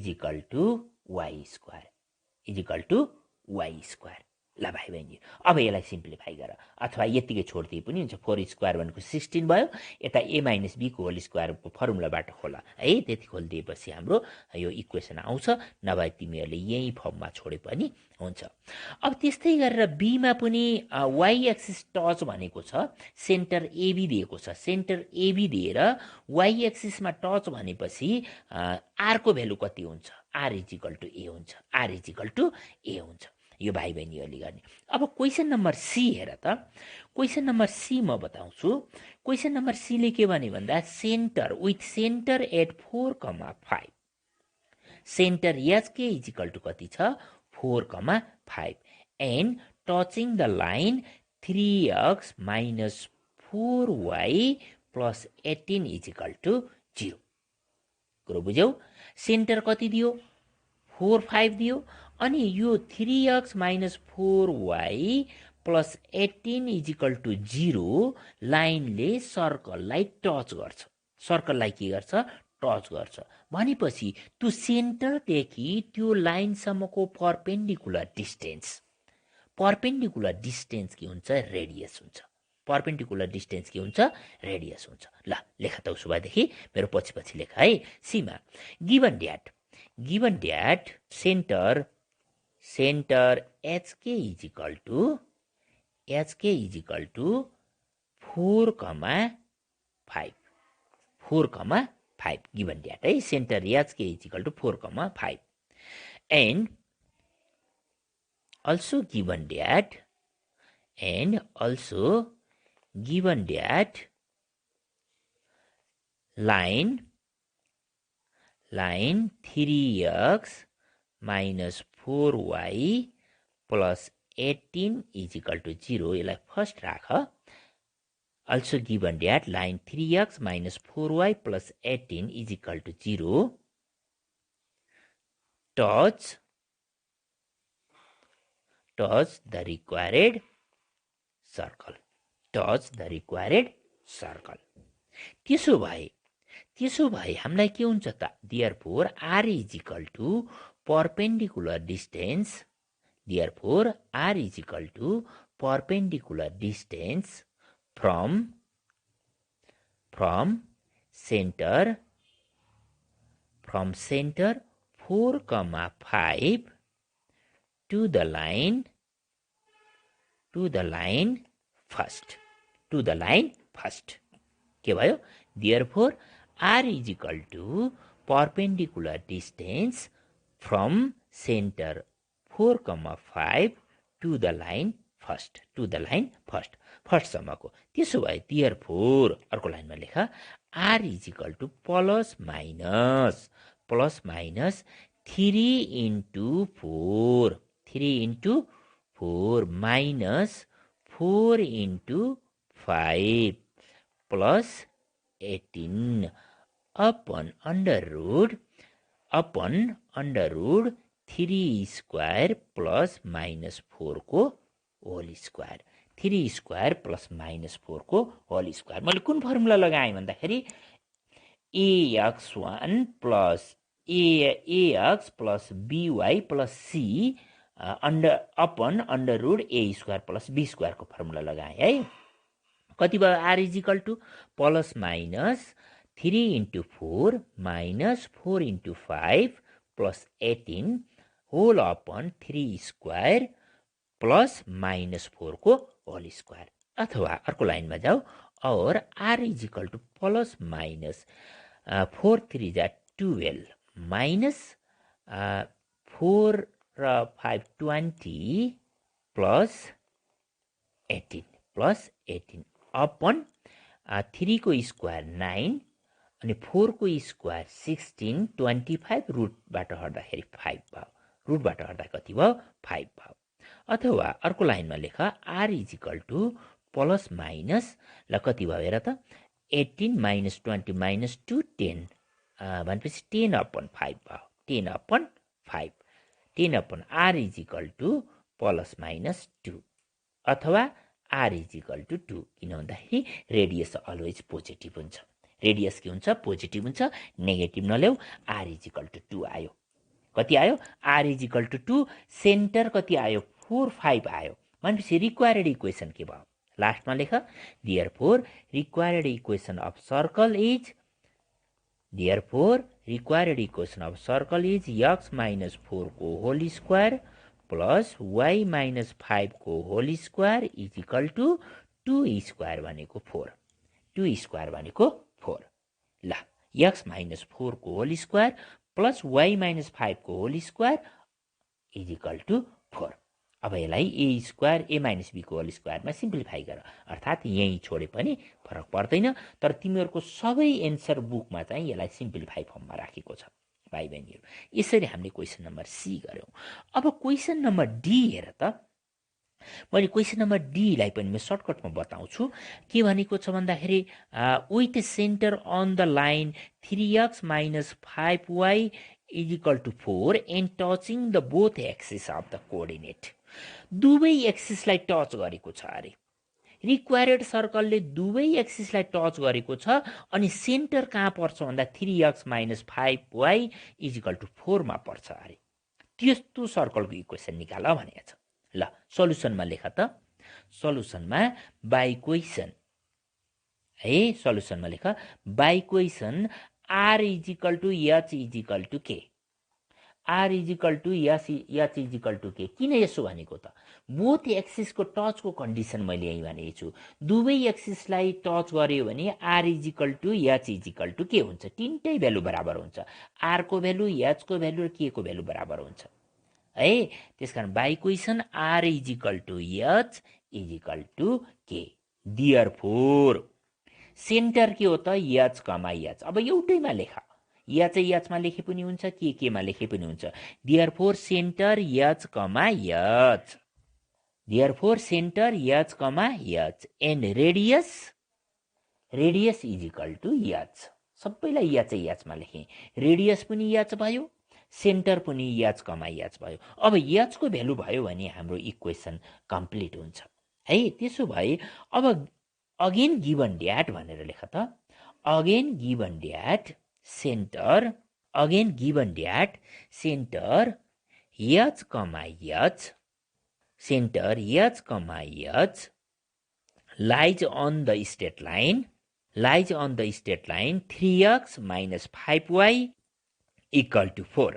y स्क्वायर ल भाइ बहिनी अब यसलाई सिम्प्लिफाई गर अथवा यतिकै छोड्दिए पनि हुन्छ 4 स्क्वायर भनेको 16 भयो यता a - b को होल स्क्वायरको फर्मुलाबाट खोला है त्यति खोलिदिएपछि हाम्रो यो इक्वेसन आउँछ नभए तिमीहरूले यही फर्ममा छोडे पनि हुन्छ अब त्यस्तै गरेर b मा पनि y एक्सिस टच भनेको छ सेन्टर ab दिएको छ सेन्टर ab दिएर y एक्सिसमा टच भनेपछि r को भ्यालु कति हुन्छ r = a हुन्छ यो भाइ बहिनीहरूले गर्ने अब क्वेसन नम्बर सी हेर त क्वेसन नम्बर सी म बताउँछु क्वेसन नम्बर सी ले के भन्दा center with center at 4,5 center h k = कति छ 4,5 and touching the line 3x minus 4y plus 18 is equal to 0. कुरो बुझ्यौ? सेन्टर कति दियो? 4 5 दियो अनि यो 3x minus 4y plus 18 is equal to 0 लाइनले सर्कललाई touch गर्छ. सर्कललाई के गर्छ? टच गर्छ. भनेपछि त्यो सेन्टरदेखि त्यो लाइनसम्मको पर्पेन्डिकुलर डिस्टेन्स के हुन्छ? रेडियस हुन्छ. पर्पेन्डिकुलर डिस्टेन्स के हुन्छ? रेडियस हुन्छ. ल लेख त उसोबादेखि मेरो पछि लेख है. सीमा given that centre HK is equal to 4, 5. 4, 5 given that है. Centre HK is equal to 4, 5 and also given that line 3x minus 4y plus 18 is equal to 0. यसलाई फर्स्ट राख. Also given that line 3x minus 4y plus 18 is equal to 0 touch the required circle. त्यसो भए हामीलाई के हुन्छ त? Therefore r is equal to perpendicular distance. Therefore r is equal to perpendicular distance from center 4, 5 to the line first. के भयो? Therefore r is equal to perpendicular distance from center 4, 5 to the line first. First सम्मको. त्यसो भए therefore अर्को लाइनमा लेख r is equal to plus minus 3 into 4 minus 4 into 5 plus 18 upon under root 3 square plus minus 4 को whole square. 3 square plus minus 4 को whole square. मैले कुन फर्मुला लगाएँ भन्दाखेरि ax1 plus ax plus by plus c under root a square plus b square को formula लगाएँ है. कति भयो? r is equal to plus minus 3 into 4 minus 4 into 5 plus 18 whole upon 3 square plus minus 4 को whole square. अथवा अर्को लाइनमा जाऊ. और r is equal to plus minus 4 3 जा 12 माइनस 4 र 5 20 प्लस 18 अपन 3 को स्क्वायर 9 अनि 4 को स्क्वायर 16 25 रुटबाट हट्दाखेरि 5 भयो. रुटबाट हट्दा कति भयो? 5 भयो. अथवा अर्को लाइनमा लेख r is equal to plus minus ल कति भयो हेर त 18 माइनस 20 माइनस 2 10 भनेपछि 10 अपन 5 भयो. 10 upon 5 10 upon r is equal to plus minus 2 अथवा r इज इक्वल टू 2 किन भन्दाखेरि रेडियस अलवेज पोजिटिभ हुन्छ. रेडियस के हुन्छ? पोजिटिभ हुन्छ. नेगेटिभ नल्याउ. r इज इक्वल टू 2 आयो. कति आयो? r is equal to 2. Centre कति आयो? 4 5 आयो. भनेपछि रिक्वायर्ड इक्वेसन के भयो? लास्टमा लेख therefore required equation of circle is x minus 4 को whole square plus y minus 5 को whole square is equal to 2 square भनेको 4. 2 स्क्वायर भनेको 4. ल x minus 4 को whole square plus y minus 5 को whole square is equal to 4. अब यसलाई a square a minus b को होल स्क्वायरमा सिम्प्लिफाई गर. अर्थात् यही छोडे पनि फरक पर्दैन. तर तिमीहरूको सबै एन्सर बुकमा चाहिँ यसलाई सिम्प्लिफाई फर्ममा राखेको छ भाइ बहिनीहरू. यसरी हामीले क्वेसन नम्बर सी गर्यौं. अब क्वेसन नम्बर डी हेर त. मैले क्वेसन नम्बर डीलाई पनि म सर्टकटमा बताउँछु के भनेको छ भन्दाखेरि with center on the line 3x minus 5y is equal to 4 and touching the both axes of the coordinate. दुवै एक्सिसलाई टच गरेको छ अरे रिक्वायर्ड सर्कलले दुवै एक्सिसलाई टच गरेको छ अनि सेन्टर कहाँ पर्छ भन्दा 3x minus 5y is equal to 4 मा पर्छ अरे त्यस्तो सर्कलको इक्वेसन निकाल भनेको छ। ल सल्युसनमा लेख त सल्युसनमा बाइ इक्वेसन है सल्युसनमा लेख by equation r is equal to h is equal to k r is equal to h is equal to k किन यसो भनेको त बोथ एक्सिसको टचको कन्डिसन मैले यही भनेको छु दुवै एक्सिसलाई टच गर्यो भने r is equal to h is equal to k हुन्छ तीनटै भ्यालु बराबर हुन्छ r को भ्यालु h को भ्यालु र k को भ्यालु बराबर हुन्छ है त्यसकारण by equation r is equal to h is equal to k therefore center के हो त h कमा h अब एउटैमा लेख या चाहिँ h मा लेखे पनि हुन्छ के मा लेखे पनि हुन्छ देयरफोर सेन्टर h कमा h देयरफोर सेन्टर h कमा h and radius is equal to h सबैलाई h चाहिँ h मा लेखेँ रेडियस पनि h भयो सेन्टर पनि h कमा h भयो अब h को भ्यालु भयो भने हाम्रो इक्वेसन कम्प्लिट हुन्छ है त्यसो भए अब अगेन गिवन ड्याट भनेर लेख त again given that centre again given that center h कमा h सेन्टर h कमा h lies on the straight line 3x minus 5y equal to 4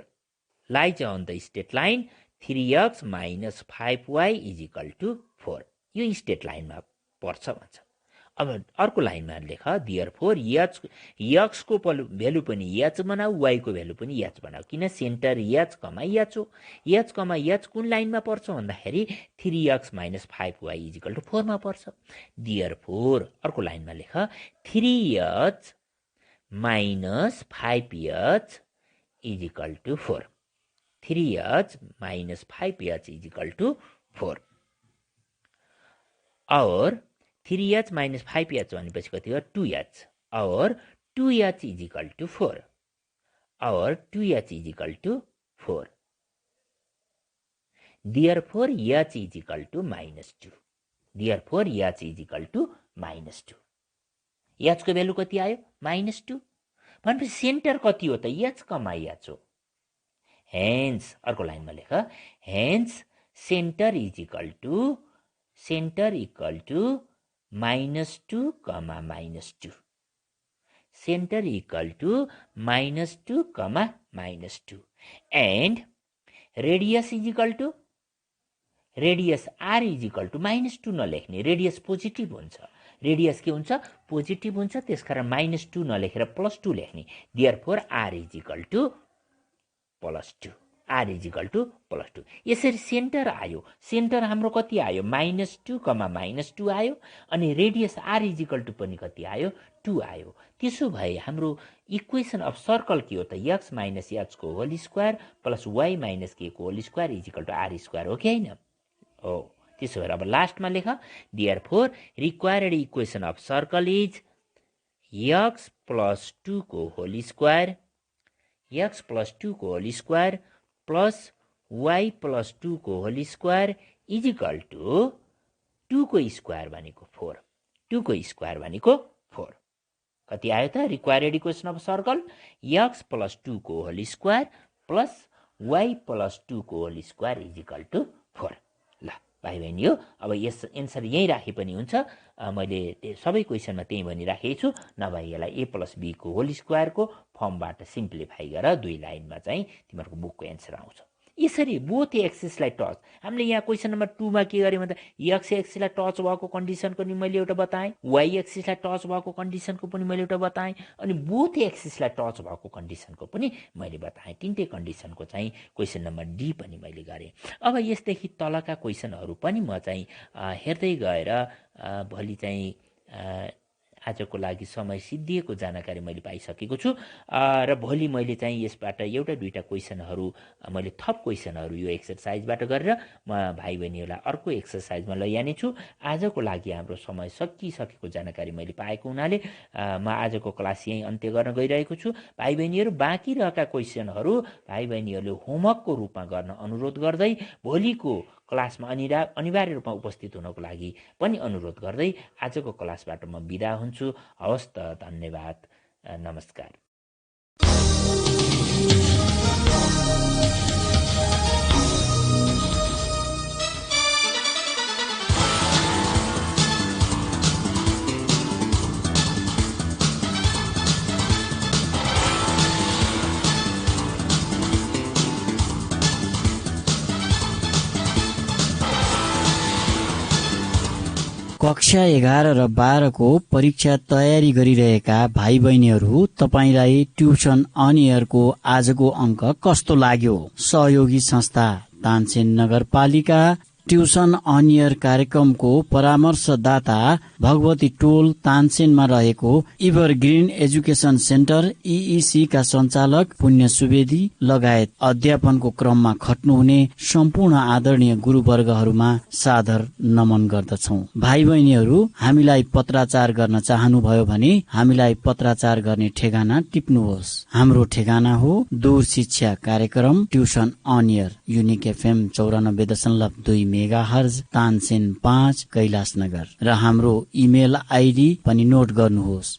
lies on the straight line 3x minus 5y is equal to 4 यो straight लाइनमा पर्छ भन्छ अब अर्को लाइनमा लेख देयरफोर x को भ्यालु पनि h बनाऊ y को भ्यालु पनि h बनाऊ किन सेन्टर h कमा h हो h कमा h कुन लाइनमा पर्छ भन्दाखेरि 3x minus 5y is equal to 4 मा पर्छ देयरफोर अर्को लाइनमा लेख 3h minus 5h is equal to 4 3h minus 5h is equal to 4 और 3h minus 5h भनेपछि कति हो 2h और 2h is equal to 4 और 2h is equal to 4 therefore h is equal to minus 2 therefore h is equal to minus 2 h को value कति आयो minus 2 भनेपछि सेन्टर कति हो त h कमा h हो हेन्स अर्को लाइनमा लेख hence center is equal to minus 2 comma minus 2 center equal to minus 2 comma minus 2 and radius is equal to radius r is equal to minus 2 नलेख्ने रेडियस पोजिटिभ हुन्छ रेडियस के हुन्छ positive हुन्छ त्यसकारण minus 2 नलेखेर plus 2 लेख्ने therefore r is equal to plus 2 r is equal to plus 2 यसरी centre आयो सेन्टर हाम्रो कति आयो minus 2 कमा minus 2 आयो अनि radius r is equal to पनि कति आयो 2 आयो त्यसो भए हाम्रो इक्वेसन अफ सर्कल के हो त x minus h को whole square plus y minus k को whole square is equal to r square हो कि हैन हो त्यसो भएर अब लास्टमा लेख therefore required equation of circle is x plus 2 को होल स्क्वायर x plus 2 को whole square plus y plus 2 को whole square is equal to 2 को स्क्वायर भनेको 4 2 को स्क्वायर भनेको 4 कति आयो त required equation of circle x plus 2 को whole square plus y plus 2 को whole square is equal to 4 ल भाइ बहिनी हो अब यस एन्सर यही राखे पनि हुन्छ मैले सबै क्वेसनमा त्यही भनिराखेको छु नभए यसलाई a plus b को होल स्क्वायरको फर्मबाट सिम्प्लिफाई गरेर दुई लाइनमा चाहिँ तिमीहरूको बुकको एन्सर आउँछ यसरी बोथ एक्सिसलाई टच हामीले यहाँ क्वेसन नम्बर 2 मा के गरे भन्दा x एक्सिसलाई टच भएको कन्डिसनको नि मैले एउटा बताएँ y एक्सिसलाई टच भएको कन्डिसनको पनि मैले एउटा बताएँ अनि बोथ एक्सिसलाई टच भएको कन्डिसनको पनि मैले बताएँ तीनटै कन्डिसनको चाहिँ क्वेसन नम्बर डी पनि मैले गरेँ अब यसदेखि तलका क्वेसनहरू पनि म चाहिँ हेर्दै गएर भोलि चाहिँ आजको लागि समय सिद्धिएको जानकारी मैले पाइसकेको छु र भोलि मैले चाहिँ यसबाट एउटा दुईटा क्वेसनहरू मैले थप क्वेसनहरू यो एक्सरसाइजबाट गरेर म भाइ बहिनीहरूलाई अर्को एक्सरसाइजमा लैजाने छु। आजको लागि हाम्रो समय सकिसकेको जानकारी मैले पाएको हुनाले म आजको क्लास यहीँ अन्त्य गर्न गइरहेको छु। भाइ बहिनीहरू बाँकी रहेका क्वेसनहरू भाइ बहिनीहरूले होमवर्कको रूपमा गर्न अनुरोध गर्दै भोलिको क्लासमा अनिवार्य रूपमा उपस्थित हुनको लागि पनि अनुरोध गर्दै आजको क्लासबाट म बिदा हुन्छु। हवस् त, धन्यवाद, नमस्कार। कक्षा 11 र 12 को परीक्षा तयारी गरिरहेका भाइ बहिनीहरू, तपाईलाई ट्युसन अन एयरको आजको अङ्क कस्तो लाग्यो? सहयोगी संस्था तानसेन नगरपालिका ट्युसन अन एयर कार्यक्रमको परामर्शदाता भगवती टोल तानसेनमा रहेको इभरग्रीन एजुकेसन सेन्टर EEC का सञ्चालक पुण्य सुवेदी लगायत अध्यापनको क्रममा खट्नुहुने सम्पूर्ण आदरणीय गुरुवर्गहरूमा सादर नमन गर्दछौं। भाइ बहिनीहरू, हामीलाई पत्राचार गर्न चाहनुभयो भने हामीलाई पत्राचार गर्ने ठेगाना टिप्नुहोस्। हाम्रो ठेगाना हो दूर शिक्षा कार्यक्रम tuition on air, unique FM 94.2 megahertz, Tansen 5, Kailashnagar. र हाम्रो इमेल आइडी पनि नोट गर्नुहोस्,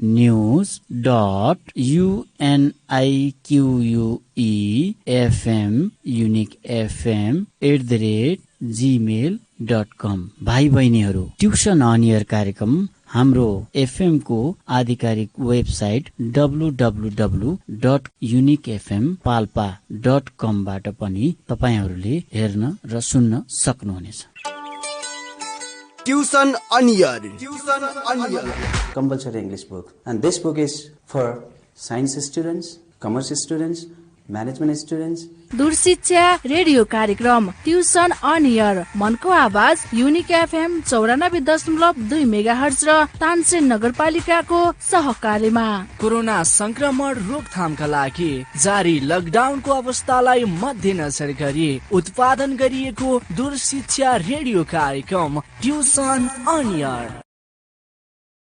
news.uniquefm@gmail.com। भाइ बहिनीहरू, ट्युसन अन एयर कार्यक्रम हाम्रो FM को आधिकारिक वेबसाइट www.uniquefmpalpa.com बाट पनि तपाईहरूले हेर्न र सुन्न सक्नुहुनेछ। Tuition on air compulsory English book, and this book is for science students, commerce students, management students. दूर शिक्षा रेडियो कार्यक्रम ट्युसन अन एयर, मनको आवाज युनिक FM 94.2 मेगाहर्ज र तानसेन नगरपालिकाको सहकार्यमा। कोरोना संक्रमण रोकथामका लागि जारी लकडाउनको अवस्थालाई मध्यनजर गरी उत्पादन गरिएको दूर शिक्षा रेडियो कार्यक्रम ट्युसन अन एयर।